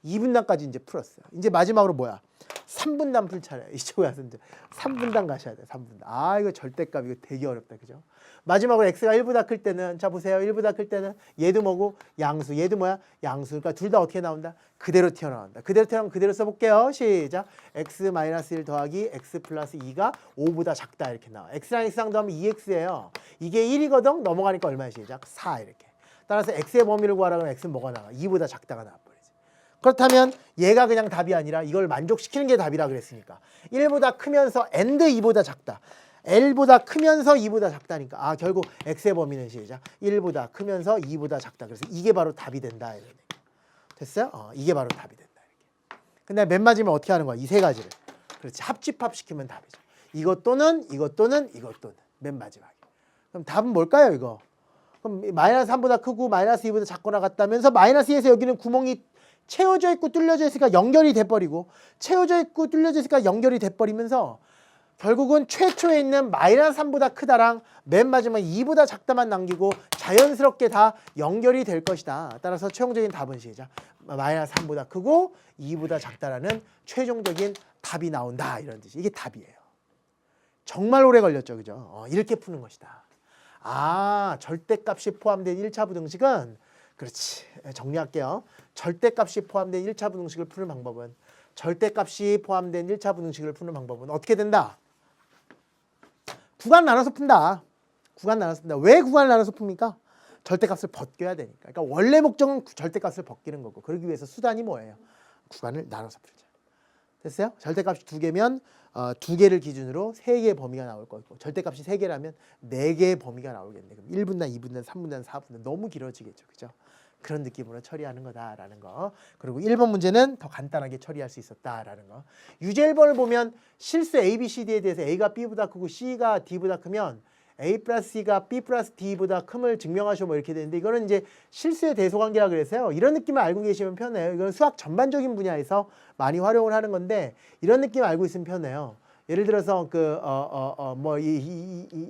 Speaker 2: 2분단까지 이제 풀었어요. 이제 마지막으로 뭐야? 3분단 풀 차례. 이쪽에 와서 이제 3분단 가셔야 돼. 3분단. 이거 절대값 이거 되게 어렵다. 그죠? 마지막으로 x가 1보다 클 때는 자 보세요. 1보다 클 때는 얘도 뭐고 양수. 얘도 뭐야? 양수. 그러니까 둘 다 어떻게 나온다? 그대로 튀어나온다. 그대로 튀어나오면 그대로 써볼게요. 시작. x-1 더하기 x 플러스 2가 5보다 작다 이렇게 나와. x랑 x랑 더하면 2x예요. 이게 1이거든. 넘어가니까 얼마야? 시작. 4 이렇게. 따라서 x의 범위를 구하라 그러면 x는 뭐가 나와? 2보다 작다가 나와버리지. 그렇다면 얘가 그냥 답이 아니라 이걸 만족시키는 게 답이라 그랬으니까 1보다 크면서 and 2보다 작다. L보다 크면서 2보다 작다니까. 결국 x의 범위는 시작. 1보다 크면서 2보다 작다. 그래서 이게 바로 답이 된다. 됐어요? 이게 바로 답이 된다. 이렇게. 근데 맨 마지막에 어떻게 하는 거야? 이 세 가지를. 그렇지. 합집합시키면 답이죠. 이것 또는 이것 또는 이것 또는 맨 마지막에. 그럼 답은 뭘까요? 이거. 그럼 마이너스 3보다 크고 마이너스 2보다 작거나 같다면서 마이너스 2에서 여기는 구멍이 채워져 있고 뚫려져 있으니까 연결이 돼버리고 채워져 있고 뚫려져 있으니까 연결이 돼버리면서 결국은 최초에 있는 마이너스 3보다 크다랑 맨 마지막 2보다 작다만 남기고 자연스럽게 다 연결이 될 것이다. 따라서 최종적인 답은 시작. 마이너스 3보다 크고 2보다 작다라는 최종적인 답이 나온다. 이런 뜻이. 이게 답이에요. 정말 오래 걸렸죠. 그죠? 이렇게 푸는 것이다. 아, 절대값이 포함된 1차 부등식은 그렇지. 정리할게요. 절대값이 포함된 1차 부등식을 푸는 방법은 절대값이 포함된 1차 부등식을 푸는 방법은 어떻게 된다? 구간 나눠서 푼다. 구간 나눠서 푼다. 왜 구간을 나눠서 풉니까? 절대값을 벗겨야 되니까. 그러니까 원래 목적은 절대값을 벗기는 거고 그러기 위해서 수단이 뭐예요? 구간을 나눠서 풀자. 됐어요? 절대값이 2개면 2개를 기준으로 3개의 범위가 나올 거고 절대값이 3개라면 4개의 범위가 나오겠네. 그럼 1분단, 2분단, 3분단, 4분단 너무 길어지겠죠. 그죠? 그런 느낌으로 처리하는 거다라는 거. 그리고 1번 문제는 더 간단하게 처리할 수 있었다라는 거. 유제 1번을 보면 실수 A, B, C, D에 대해서 A가 B보다 크고 C가 D보다 크면 A 플러스 C가 B 플러스 D보다 큼을 증명하셔 뭐 이렇게 되는데 이거는 이제 실수의 대소관계라 그래서요. 이런 느낌을 알고 계시면 편해요. 이건 수학 전반적인 분야에서 많이 활용을 하는 건데 이런 느낌 알고 있으면 편해요. 예를 들어서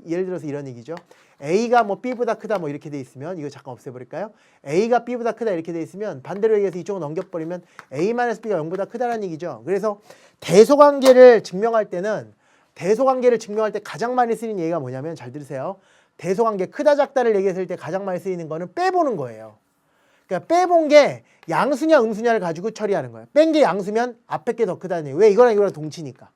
Speaker 2: 예를 들어서 이런 얘기죠. A가 뭐 B보다 크다 뭐 이렇게 돼 있으면 이거 잠깐 없애버릴까요? A가 B보다 크다 이렇게 돼 있으면 반대로 얘기해서 이쪽으로 넘겨버리면 A-B가 0보다 크다는 얘기죠. 그래서 대소관계를 증명할 때 가장 많이 쓰이는 얘기가 뭐냐면 잘 들으세요. 대소관계 크다 작다를 얘기했을 때 가장 많이 쓰이는 거는 빼보는 거예요. 그러니까 빼본 게 양수냐 음수냐를 가지고 처리하는 거예요. 뺀 게 양수면 앞에 게 더 크다는 얘기예요. 왜? 이거랑 이거랑 동치니까.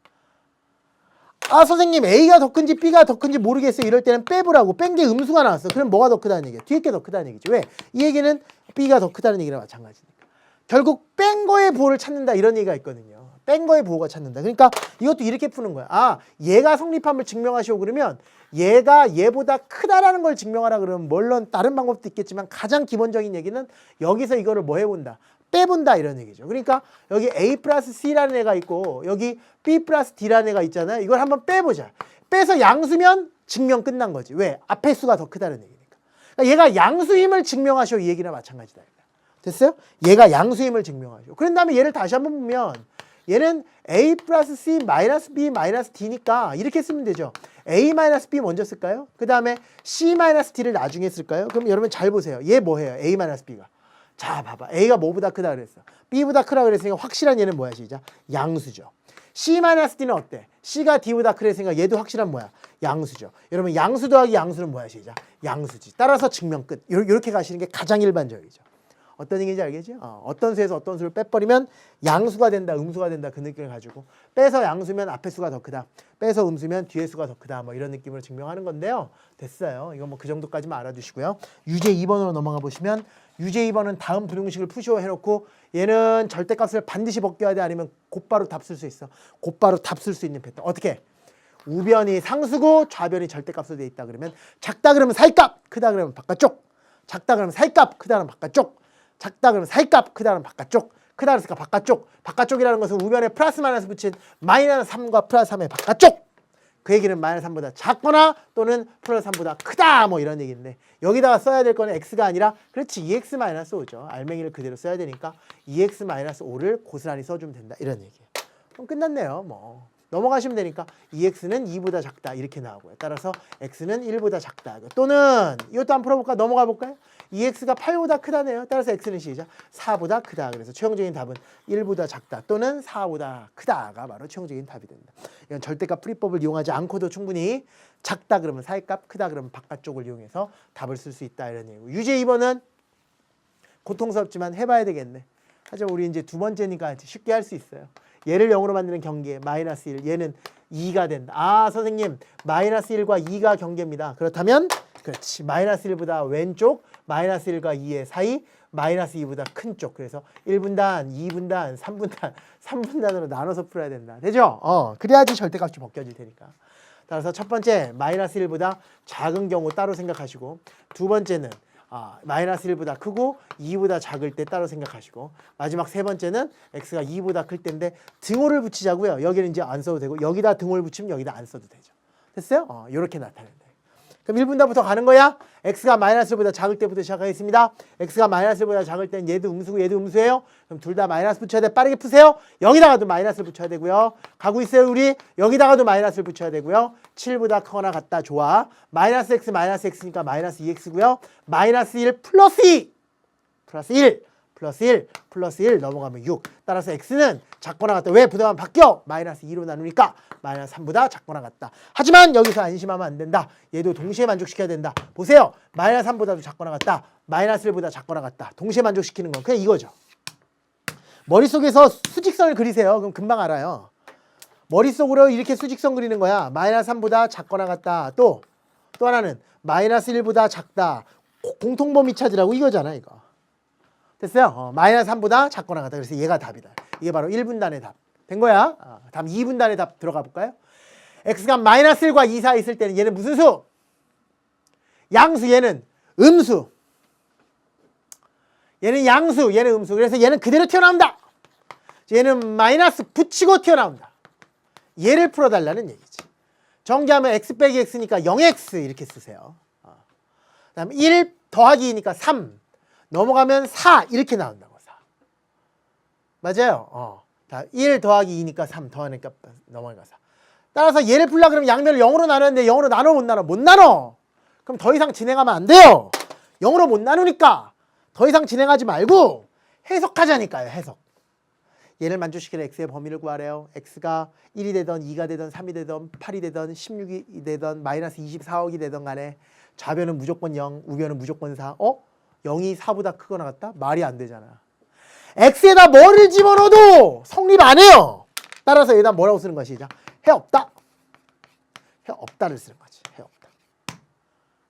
Speaker 2: 아 선생님 A가 더 큰지 B가 더 큰지 모르겠어요. 이럴 때는 빼보라고. 뺀 게 음수가 나왔어. 그럼 뭐가 더 크다는 얘기야? 뒤에 게 더 크다는 얘기죠. 왜? 이 얘기는 B가 더 크다는 얘기랑 마찬가지니까. 결국 뺀 거의 부호를 찾는다 이런 얘기가 있거든요. 뺀 거의 부호가 찾는다. 그러니까 이것도 이렇게 푸는 거야. 아 얘가 성립함을 증명하시오 그러면 얘가 얘보다 크다라는 걸 증명하라 그러면 물론 다른 방법도 있겠지만 가장 기본적인 얘기는 여기서 이거를 뭐 해본다? 빼본다 이런 얘기죠. 그러니까 여기 A 플러스 C라는 애가 있고 여기 B 플러스 D라는 애가 있잖아요. 이걸 한번 빼보자. 빼서 양수면 증명 끝난 거지. 왜? 앞에 수가 더 크다는 얘기니까. 그러니까 얘가 양수임을 증명하시오 이 얘기나 마찬가지다. 됐어요? 얘가 양수임을 증명하시오. 그런 다음에 얘를 다시 한번 보면 얘는 A 플러스 C 마이너스 B 마이너스 D니까 이렇게 쓰면 되죠. A 마이너스 B 먼저 쓸까요? 그 다음에 C 마이너스 D를 나중에 쓸까요? 그럼 여러분 잘 보세요. 얘 뭐예요? A 마이너스 B가. 자 봐봐. A가 뭐보다 크다 그랬어? B보다 크다 그랬으니까 확실한 얘는 뭐야 시작? 양수죠. C-D는 어때? C가 D보다 크랬으니까 얘도 확실한 뭐야? 양수죠. 여러분 양수 더하기 양수는 뭐야 시작? 양수지. 따라서 증명 끝. 이렇게 가시는 게 가장 일반적이죠. 어떤 얘기인지 알겠죠? 어떤 수에서 어떤 수를 빼버리면 양수가 된다, 음수가 된다 그 느낌을 가지고 빼서 양수면 앞에 수가 더 크다, 빼서 음수면 뒤에 수가 더 크다 뭐 이런 느낌으로 증명하는 건데요. 됐어요. 이거 뭐 그 정도까지만 알아두시고요. 유제 2번으로 넘어가 보시면 유제 2번은 다음 부등식을 푸시오 해놓고 얘는 절대값을 반드시 벗겨야 돼 아니면 곧바로 답 쓸 수 있어. 곧바로 답 쓸 수 있는 패턴. 어떻게? 우변이 상수고 좌변이 절대값으로 돼 있다 그러면 작다 그러면 사이값, 크다 그러면 바깥쪽. 작다 그러면 사이값, 크다 그러면 바깥쪽. 작다 그러면 사이값, 크다 그러면 바깥쪽. 크다 그랬으니까 바깥쪽. 바깥쪽이라는 것은 우변에 플러스 마이너스 붙인 마이너스 3과 플러스 3의 바깥쪽. 그 얘기는 마이너스 3보다 작거나 또는 플러스 3보다 크다 뭐 이런 얘기인데 여기다가 써야 될 거는 x가 아니라 그렇지 2x-5죠. 알맹이를 그대로 써야 되니까 2x-5를 고스란히 써주면 된다 이런 얘기예요. 그럼 끝났네요. 뭐 넘어가시면 되니까 2x는 2보다 작다 이렇게 나오고요. 따라서 x는 1보다 작다. 또는 이것도 한번 풀어볼까? 넘어가 볼까요? 2x가 8보다 크다네요. 따라서 x는 시작 4보다 크다. 그래서 최종적인 답은 1보다 작다 또는 4보다 크다가 바로 최종적인 답이 된다. 이건 절대값 풀이법을 이용하지 않고도 충분히 작다 그러면 사이값, 크다 그러면 바깥쪽을 이용해서 답을 쓸 수 있다 이런 얘기고. 유제 2번은 고통스럽지만 해봐야 되겠네. 하지만 우리 이제 두 번째니까 쉽게 할 수 있어요. 얘를 0으로 만드는 경계 마이너스 1, 얘는 2가 된다. 아 선생님 마이너스 1과 2가 경계입니다. 그렇다면 그렇지 마이너스 1보다 왼쪽 마이너스 1과 2의 사이 마이너스 2보다 큰 쪽. 그래서 1분단, 2분단, 3분단, 3분단으로 나눠서 풀어야 된다. 되죠? 그래야지 절대값이 벗겨질 테니까. 따라서 첫 번째 마이너스 1보다 작은 경우 따로 생각하시고 두 번째는 마이너스 1보다 크고 2보다 작을 때 따로 생각하시고 마지막 세 번째는 x가 2보다 클 때인데 등호를 붙이자고요. 여기는 이제 안 써도 되고 여기다 등호를 붙이면 여기다 안 써도 되죠. 됐어요? 이렇게 나타낸다. 그럼 1분단부터 가는 거야? x가 마이너스보다 작을 때부터 시작하겠습니다. x가 마이너스보다 작을 때는 얘도 음수고 얘도 음수예요. 그럼 둘 다 마이너스 붙여야 돼. 빠르게 푸세요. 여기다가도 마이너스를 붙여야 되고요. 가고 있어요 우리. 여기다가도 마이너스를 붙여야 되고요. 7보다 크거나 같다. 좋아. 마이너스 x니까 마이너스 2x고요. 마이너스 1 플러스 2 플러스 1 플러스 1 플러스 1 넘어가면 6. 따라서 x는 작거나 같다. 왜? 부등하면 바뀌어. 마이너스 2로 나누니까 마이너스 3보다 작거나 같다. 하지만 여기서 안심하면 안 된다. 얘도 동시에 만족시켜야 된다. 보세요. 마이너스 3보다도 작거나 같다. 마이너스 1보다 작거나 같다. 동시에 만족시키는 건 그냥 이거죠. 머릿속에서 수직선을 그리세요. 그럼 금방 알아요. 머릿속으로 이렇게 수직선 그리는 거야. 마이너스 3보다 작거나 같다. 또 하나는 마이너스 1보다 작다. 공통범위 찾으라고 이거잖아 이거. 됐어요? 마이너스 3보다 작거나 같다. 그래서 얘가 답이다. 이게 바로 1분단의 답. 된 거야? 다음 2분단의 답 들어가 볼까요? x가 마이너스 1과 2 사이 있을 때는 얘는 무슨 수? 양수. 얘는 음수. 얘는 양수. 얘는 음수. 그래서 얘는 그대로 튀어나온다. 얘는 마이너스 붙이고 튀어나온다. 얘를 풀어달라는 얘기지. 정리하면 x 빼기 x니까 0x 이렇게 쓰세요. 그 다음에 1 더하기 2니까 3. 넘어가면 4 이렇게 나온다고. 4. 맞아요. 자, 1 더하기 2니까 3 더하니까 넘어가니까 4. 따라서 얘를 풀려고 그러면 양면을 0으로 나누는데 0으로 나눠 못 나눠? 못 나눠. 그럼 더 이상 진행하면 안 돼요. 0으로 못 나누니까 더 이상 진행하지 말고 해석하자니까요. 해석. 얘를 만족시키는 x의 범위를 구하래요. x가 1이 되던 2가 되던 3이 되던 8이 되던 16이 되던 마이너스 24억이 되던 간에 좌변은 무조건 0, 우변은 무조건 4. 0이 4보다 크거나 같다? 말이 안 되잖아. x에다 뭐를 집어넣어도 성립 안 해요. 따라서 여기다 뭐라고 쓰는 것이 시작. 해 없다. 해 없다를 쓰는 거지. 해 없다.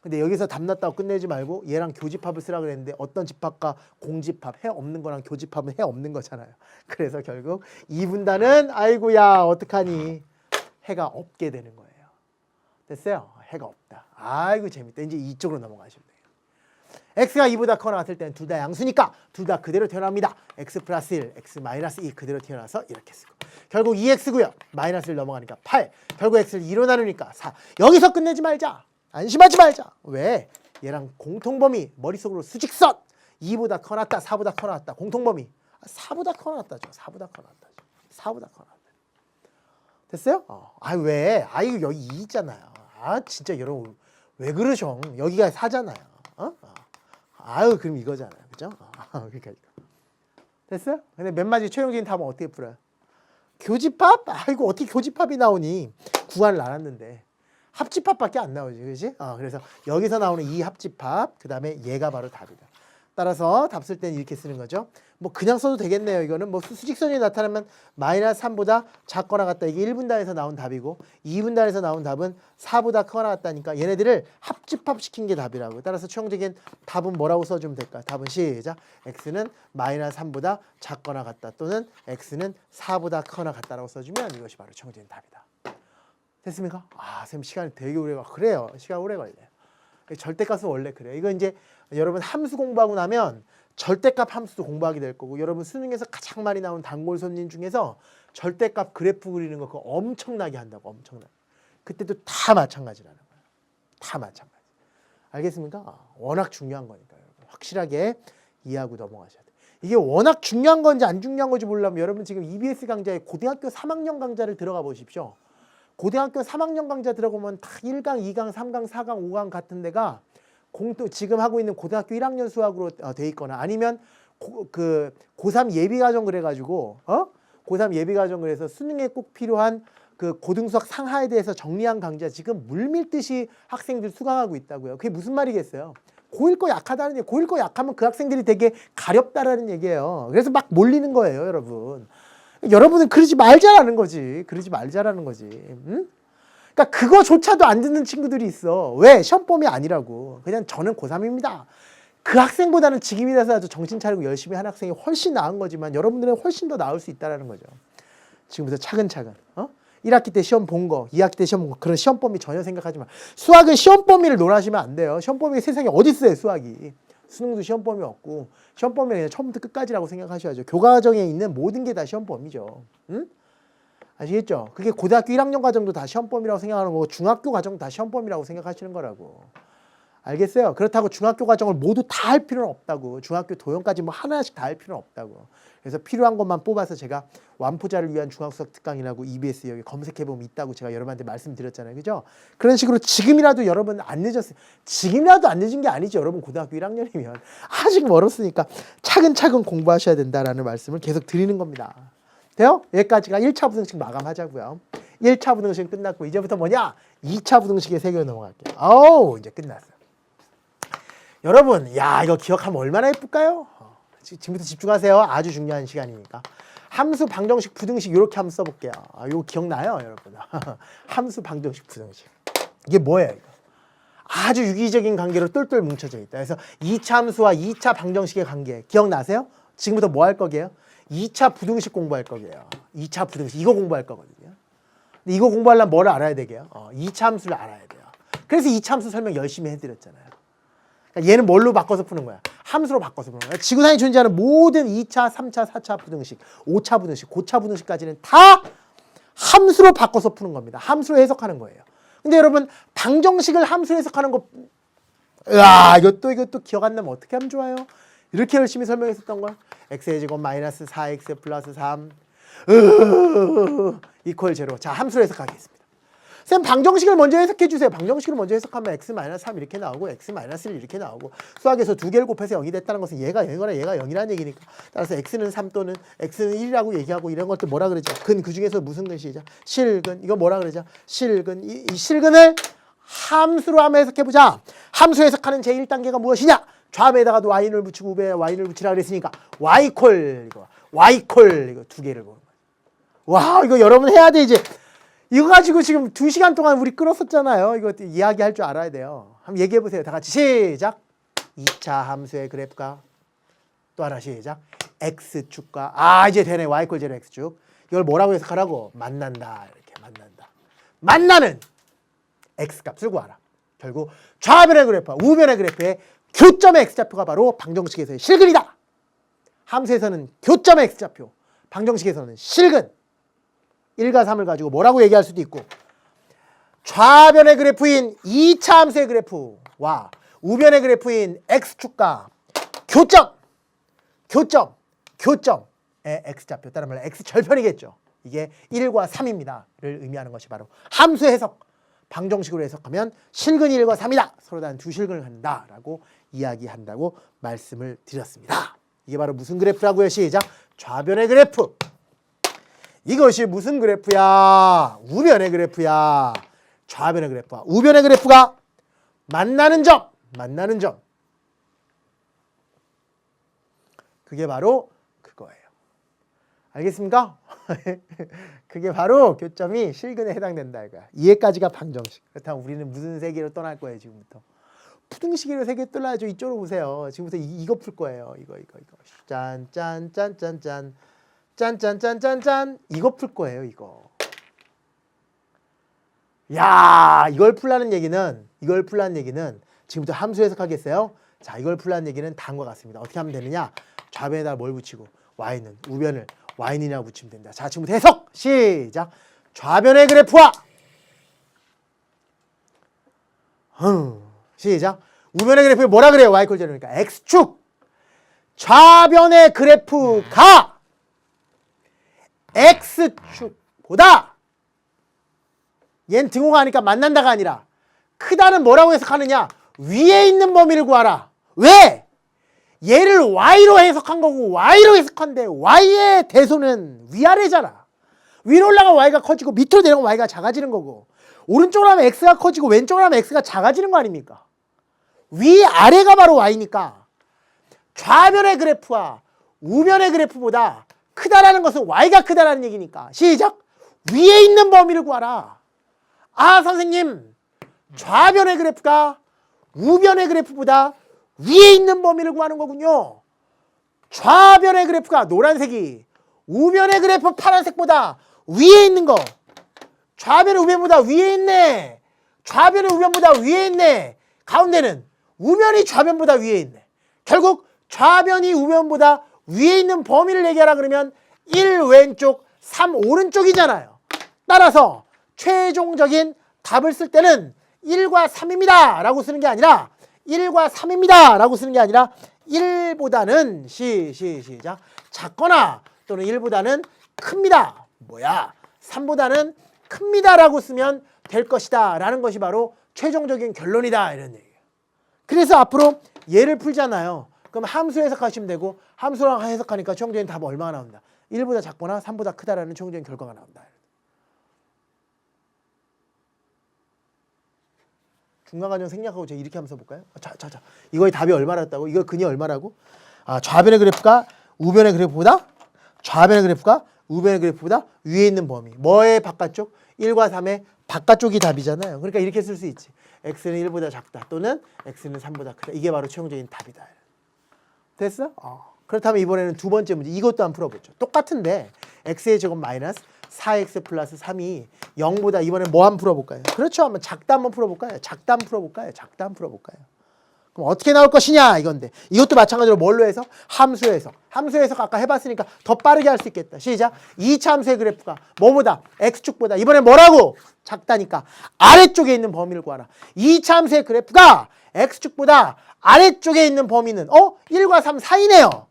Speaker 2: 근데 여기서 답 났다고 끝내지 말고 얘랑 교집합을 쓰라 그랬는데 어떤 집합과 공집합, 해 없는 거랑 교집합은 해 없는 거잖아요. 그래서 결국 2분단은 아이고야 어떡하니 해가 없게 되는 거예요. 됐어요? 해가 없다. 아이고 재밌다. 이제 이쪽으로 넘어가시면 돼요. x가 2보다 커나 같을 때는 둘 다 양수니까 둘 다 그대로 태어납니다. x 플러스 1, x 마이너스 2 그대로 태어나서 이렇게 쓰고 결국 2x고요. 마이너스를 넘어가니까 8. 결국 x를 2로 나누니까 4. 여기서 끝내지 말자. 안심하지 말자. 왜? 얘랑 공통범위 머릿속으로 수직선 2보다 커났다 4보다 커났다 공통범위 4보다 커났다죠. 4보다 커났다죠. 4보다 커났다. 됐어요? 왜? 이거 여기 2 있잖아요. 진짜 여러분 왜 그러셔? 여기가 4잖아요. 그럼 이거잖아요. 그죠? 그러니까 이거. 됐어요? 근데 몇 마디 최종적인 답은 어떻게 풀어요? 교집합? 이거 어떻게 교집합이 나오니? 구간을 나눴는데 합집합밖에 안 나오지. 그지? 그래서 여기서 나오는 이 합집합 그 다음에 얘가 바로 답이다. 따라서 답 쓸 때는 이렇게 쓰는 거죠. 뭐 그냥 써도 되겠네요. 이거는 뭐 수직선이 나타나면 마이너스 3보다 작거나 같다. 이게 1분단에서 나온 답이고 2분단에서 나온 답은 4보다 크거나 같다니까 얘네들을 합집합시킨 게 답이라고. 따라서 최종적인 답은 뭐라고 써주면 될까? 답은 시작. x는 마이너스 3보다 작거나 같다. 또는 x는 4보다 크거나 같다라고 써주면 이것이 바로 최종적인 답이다. 됐습니까? 선생님 시간이 되게 오래 걸려. 그래요. 시간 오래 걸려요. 절대값은 원래 그래요. 이거 이제 여러분 함수 공부하고 나면 절대값 함수도 공부하게 될 거고 여러분 수능에서 가장 많이 나온 단골 손님 중에서 절대값 그래프 그리는 거 그거 엄청나게 한다고. 엄청나게. 그때도 다 마찬가지라는 거예요. 다 마찬가지. 알겠습니까? 워낙 중요한 거니까요. 확실하게 이해하고 넘어가셔야 돼요. 이게 워낙 중요한 건지 안 중요한 건지 모르려면 여러분 지금 EBS 강좌에 고등학교 3학년 강좌를 들어가 보십시오. 고등학교 3학년 강좌 들어보면 다 1강, 2강, 3강, 4강, 5강 같은 데가 지금 하고 있는 고등학교 1학년 수학으로 돼 있거나 아니면 고3 예비과정 그래가지고 고3 예비과정 그래서 수능에 꼭 필요한 그 고등수학 상하에 대해서 정리한 강좌 지금 물밀듯이 학생들 수강하고 있다고요. 그게 무슨 말이겠어요? 고1 거 약하다는 얘기. 고1 거 약하면 그 학생들이 되게 가렵다라는 얘기예요. 그래서 막 몰리는 거예요, 여러분. 여러분은 그러지 말자라는 거지. 그러지 말자라는 거지. 응? 그러니까 그거조차도 안 듣는 친구들이 있어. 왜? 시험범위 아니라고. 그냥 저는 고3입니다. 그 학생보다는 지금이라서 정신 차리고 열심히 한 학생이 훨씬 나은 거지만 여러분들은 훨씬 더 나을 수 있다는 거죠. 지금부터 차근차근. 1학기 때 시험 본 거, 2학기 때 시험 본 거 그런 시험범위 전혀 생각하지 마. 수학은 시험범위를 논하시면 안 돼요. 시험범위가 세상에 어디 있어요, 수학이. 수능도 시험범위 없고 시험범위는 그냥 처음부터 끝까지라고 생각하셔야죠. 교과정에 있는 모든 게 다 시험범위죠. 응? 아시겠죠? 그게 고등학교 1학년 과정도 다 시험범위라고 생각하는 거고 중학교 과정도 다 시험범위라고 생각하시는 거라고. 알겠어요? 그렇다고 중학교 과정을 모두 다 할 필요는 없다고. 중학교 도형까지 뭐 하나씩 다 할 필요는 없다고. 그래서 필요한 것만 뽑아서 제가 완포자를 위한 중학수학 특강이라고 EBS 여기 검색해보면 있다고 제가 여러분한테 말씀드렸잖아요. 그죠? 그런 식으로 지금이라도 여러분 안 늦었어요. 지금이라도 안 늦은 게 아니죠. 여러분 고등학교 1학년이면 아직 멀었으니까 차근차근 공부하셔야 된다라는 말씀을 계속 드리는 겁니다. 돼요? 여기까지가 1차 부등식 마감하자고요. 1차 부등식 끝났고 이제부터 뭐냐? 2차 부등식의 세계로 넘어갈게요. 어우 이제 끝났어요. 여러분 야 이거 기억하면 얼마나 예쁠까요? 지금부터 집중하세요. 아주 중요한 시간이니까. 함수, 방정식, 부등식 이렇게 한번 써볼게요. 이거 기억나요 여러분? 함수, 방정식, 부등식. 이게 뭐예요 이거? 아주 유기적인 관계로 똘똘 뭉쳐져 있다. 그래서 2차 함수와 2차 방정식의 관계 기억나세요? 지금부터 뭐 할 거게요? 2차 부등식 공부할 거게요. 2차 부등식 이거 공부할 거거든요. 근데 이거 공부하려면 뭘 알아야 되게요? 2차 함수를 알아야 돼요. 그래서 2차 함수 설명 열심히 해드렸잖아요. 그러니까 얘는 뭘로 바꿔서 푸는 거야? 함수로 바꿔서 푸는 거야. 지구상에 존재하는 모든 2차, 3차, 4차 부등식, 5차 부등식, 고차 부등식까지는 다 함수로 바꿔서 푸는 겁니다. 함수로 해석하는 거예요. 근데 여러분 방정식을 함수로 해석하는 거 이것도 기억 안 나면 어떻게 하면 좋아요? 이렇게 열심히 설명했었던 걸 x의 제곱 마이너스 4x 플러스 3 이퀄 제로. 자 함수로 해석하겠습니다. 쌤 방정식을 먼저 해석해 주세요. 방정식을 먼저 해석하면 x-3 이렇게 나오고 x-1 이렇게 나오고 수학에서 두 개를 곱해서 0이 됐다는 것은 얘가 0이거나 얘가 0이라는 얘기니까 따라서 x는 3 또는 x는 1이라고 얘기하고 이런 것들 뭐라 그러죠? 그 중에서 무슨 근시죠? 실근. 이거 뭐라 그러죠? 실근. 이 실근을 함수로 한번 해석해 보자. 함수 해석하는 제1단계가 무엇이냐? 좌배에다가도 y를 붙이고 우배에 y를 붙이라 그랬으니까 y콜 이거 두 개를 보는 거야. 와 이거 여러분 해야 돼 이제. 이거 가지고 지금 2시간 동안 우리 끌었었잖아요. 이거 이야기할 줄 알아야 돼요. 한번 얘기해 보세요. 다 같이 시작. 2차 함수의 그래프가 또 하나 시작. x축과 이제 되네. y꼴 제로 x축. 이걸 뭐라고 해석하라고? 만난다. 이렇게 만난다. 만나는 x값을 구하라. 결국 좌변의 그래프와 우변의 그래프의 교점의 x좌표가 바로 방정식에서의 실근이다. 함수에서는 교점의 x좌표, 방정식에서는 실근. 1과 3을 가지고 뭐라고 얘기할 수도 있고 좌변의 그래프인 2차 함수의 그래프와 우변의 그래프인 x축과 교점의 x좌표 따른 말로 x절편이겠죠. 이게 1과 3입니다를 의미하는 것이 바로 함수 해석. 방정식으로 해석하면 실근이 1과 3이다. 서로 다른 두 실근을 갖는다라고 이야기한다고 말씀을 드렸습니다. 이게 바로 무슨 그래프라고요? 시작. 좌변의 그래프. 이것이 무슨 그래프야? 우변의 그래프야. 좌변의 그래프와 우변의 그래프가 만나는 점. 그게 바로 그거예요. 알겠습니까? 그게 바로 교점이 실근에 해당된다 이거야. 이해까지가 방정식. 그렇다면 우리는 무슨 세계로 떠날 거예요 지금부터? 부등식으로 세계 떠나야죠. 이쪽으로 보세요. 지금부터 이거 풀 거예요. 이거. 짠 이거 풀 거예요. 이거. 야 이걸 풀라는 얘기는 지금부터 함수 해석하겠어요. 자 이걸 풀라는 얘기는 다음과 같습니다. 어떻게 하면 되느냐? 좌변에다 뭘 붙이고 y는 우변을 y이라고 붙이면 된다. 자 지금부터 해석 시작. 좌변의 그래프와 시작. 우변의 그래프에 뭐라 그래요? y꼴 제로니까 x축. 좌변의 그래프가 x축보다 얘는 등호가 하니까 만난다가 아니라 크다는 뭐라고 해석하느냐? 위에 있는 범위를 구하라. 왜? 얘를 y로 해석한 거고 y로 해석한데 y의 대소는 위아래잖아. 위로 올라가면 y가 커지고 밑으로 내려가면 y가 작아지는 거고 오른쪽으로 하면 x가 커지고 왼쪽으로 하면 x가 작아지는 거 아닙니까? 위아래가 바로 y니까 좌변의 그래프와 우변의 그래프보다 크다라는 것은 y가 크다라는 얘기니까 시작! 위에 있는 범위를 구하라. 선생님 좌변의 그래프가 우변의 그래프보다 위에 있는 범위를 구하는 거군요. 좌변의 그래프가 노란색이 우변의 그래프 파란색보다 위에 있는 거. 좌변의 우변보다 위에 있네. 좌변의 우변보다 위에 있네. 가운데는 우변이 좌변보다 위에 있네. 결국 좌변이 우변보다 위에 있는 범위를 얘기하라 그러면 1 왼쪽 3 오른쪽이잖아요. 따라서 최종적인 답을 쓸 때는 1과 3입니다 라고 쓰는 게 아니라 1과 3입니다 라고 쓰는 게 아니라 1보다는 시작 작거나 또는 1보다는 큽니다. 뭐야? 3보다는 큽니다 라고 쓰면 될 것이다 라는 것이 바로 최종적인 결론이다 이런 얘기예요. 그래서 앞으로 얘를 풀잖아요. 그럼 함수 해석하시면 되고 함수랑 해석하니까 최종적인 답은 얼마가 나온다? 1보다 작거나 3보다 크다라는 최종적인 결과가 나온다. 중간과정 생략하고 제가 이렇게 하면서 볼까요? 자. 이거의 답이 얼마라고? 이거 근이 얼마라고? 좌변의 그래프가 우변의 그래프보다 좌변의 그래프가 우변의 그래프보다 위에 있는 범위. 뭐의 바깥쪽? 1과 3의 바깥쪽이 답이잖아요. 그러니까 이렇게 쓸 수 있지. x는 1보다 작다 또는 x는 3보다 크다. 이게 바로 최종적인 답이다. 됐어? 그렇다면 이번에는 두 번째 문제. 이것도 한번 풀어보죠. 똑같은데 x의 제곱 마이너스 4x 플러스 3이 0보다 이번에 뭐 한번 풀어볼까요? 그렇죠. 한번 작다 한번 풀어볼까요? 작다 한번 풀어볼까요? 그럼 어떻게 나올 것이냐 이건데 이것도 마찬가지로 뭘로 해서? 함수 해석. 함수 해석 아까 해봤으니까 더 빠르게 할 수 있겠다. 시작. 2차 함수의 그래프가 뭐보다? x축보다 이번에 뭐라고? 작다니까 아래쪽에 있는 범위를 구하라. 2차 함수의 그래프가 x축보다 아래쪽에 있는 범위는 1과 3 사이네요.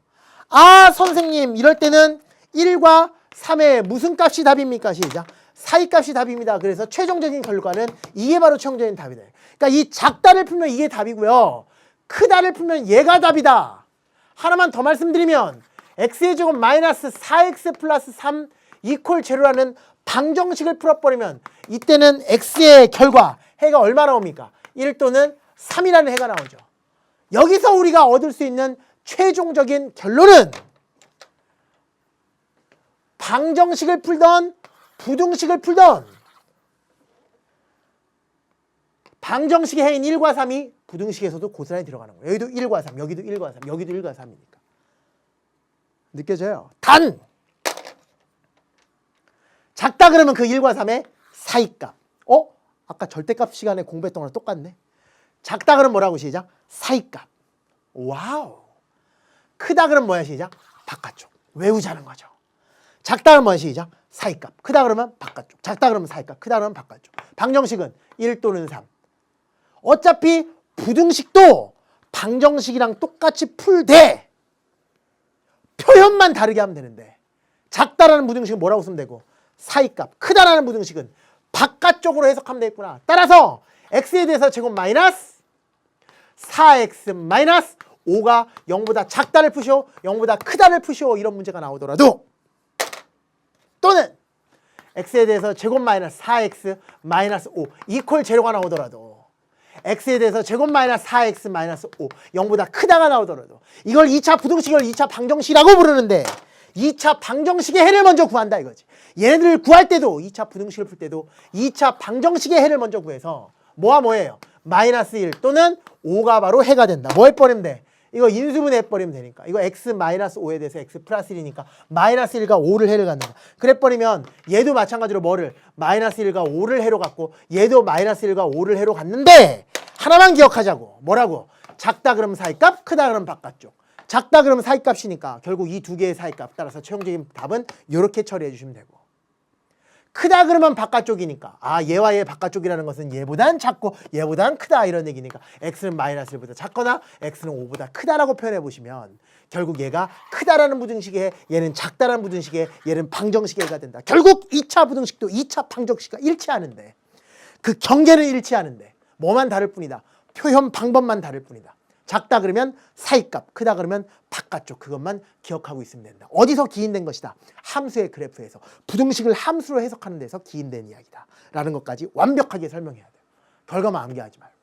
Speaker 2: 선생님 이럴 때는 1과 3의 무슨 값이 답입니까? 시작. 사이 값이 답입니다. 그래서 최종적인 결과는 이게 바로 최종적인 답이다. 그러니까 이 작다를 풀면 이게 답이고요. 크다를 풀면 얘가 답이다. 하나만 더 말씀드리면 x의 제곱 마이너스 4x 플러스 3 이퀄 제로라는 방정식을 풀어버리면 이때는 x의 결과 해가 얼마 나옵니까? 1 또는 3이라는 해가 나오죠. 여기서 우리가 얻을 수 있는 최종적인 결론은 방정식을 풀던 부등식을 풀던 방정식의 해인 1과 3이 부등식에서도 고스란히 들어가는 거예요. 여기도 1과 3, 여기도 1과 3, 여기도 1과 3이니까. 느껴져요? 단! 작다 그러면 그 1과 3의 사이값. 아까 절대값 시간에 공부했던 거랑 똑같네. 작다 그러면 뭐라고 시작? 사이값. 와우. 크다 그러면 뭐야 시작? 바깥쪽. 외우자는 거죠. 작다 그러면 뭐야 시작? 사이값. 크다 그러면 바깥쪽. 작다 그러면 사이값. 크다 그러면 바깥쪽. 방정식은 1 또는 3. 어차피 부등식도 방정식이랑 똑같이 풀되 표현만 다르게 하면 되는데 작다라는 부등식은 뭐라고 쓰면 되고 사이값, 크다라는 부등식은 바깥쪽으로 해석하면 되겠구나. 따라서 x에 대해서 제곱 마이너스 4x 마이너스 5가 0보다 작다를 푸시오 0보다 크다를 푸시오 이런 문제가 나오더라도 또는 x에 대해서 제곱 마이너스 4x 마이너스 5 이퀄 제로가 나오더라도 x에 대해서 제곱 마이너스 4x 마이너스 5 0보다 크다가 나오더라도 이걸 2차 부등식을 2차 방정식이라고 부르는데 2차 방정식의 해를 먼저 구한다 이거지. 얘네들을 구할 때도 2차 부등식을 풀 때도 2차 방정식의 해를 먼저 구해서 뭐예요? 마이너스 1 또는 5가 바로 해가 된다. 뭐 해버리면 돼? 이거 인수분해 해버리면 되니까. 이거 x 마이너스 5에 대해서 x 플러스 1이니까 마이너스 1과 5를 해를 갖는다. 그래버리면 얘도 마찬가지로 뭐를 마이너스 1과 5를 해로 갖고 얘도 마이너스 1과 5를 해로 갖는데 하나만 기억하자고. 뭐라고? 작다 그러면 사이값, 크다 그러면 바깥쪽. 작다 그러면 사이값이니까 결국 이 두 개의 사이값 따라서 최종적인 답은 이렇게 처리해 주시면 되고 크다 그러면 바깥쪽이니까 얘와 얘 바깥쪽이라는 것은 얘보단 작고 얘보단 크다 이런 얘기니까 x는 마이너스 1보다 작거나 x는 5보다 크다라고 표현해 보시면 결국 얘가 크다라는 부등식에 얘는 작다라는 부등식에 얘는 방정식의 해가 된다. 결국 2차 부등식도 2차 방정식과 일치하는데 그 경계는 일치하는데 뭐만 다를 뿐이다. 표현 방법만 다를 뿐이다. 작다 그러면 사이값, 크다 그러면 바깥쪽 그것만 기억하고 있으면 된다. 어디서 기인된 것이다? 함수의 그래프에서 부등식을 함수로 해석하는 데서 기인된 이야기다 라는 것까지 완벽하게 설명해야 돼요. 결과만 암기하지 말고.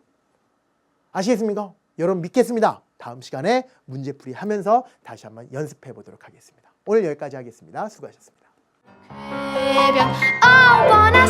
Speaker 2: 아시겠습니까? 여러분 믿겠습니다. 다음 시간에 문제풀이 하면서 다시 한번 연습해 보도록 하겠습니다. 오늘 여기까지 하겠습니다. 수고하셨습니다.
Speaker 1: 해변 어머나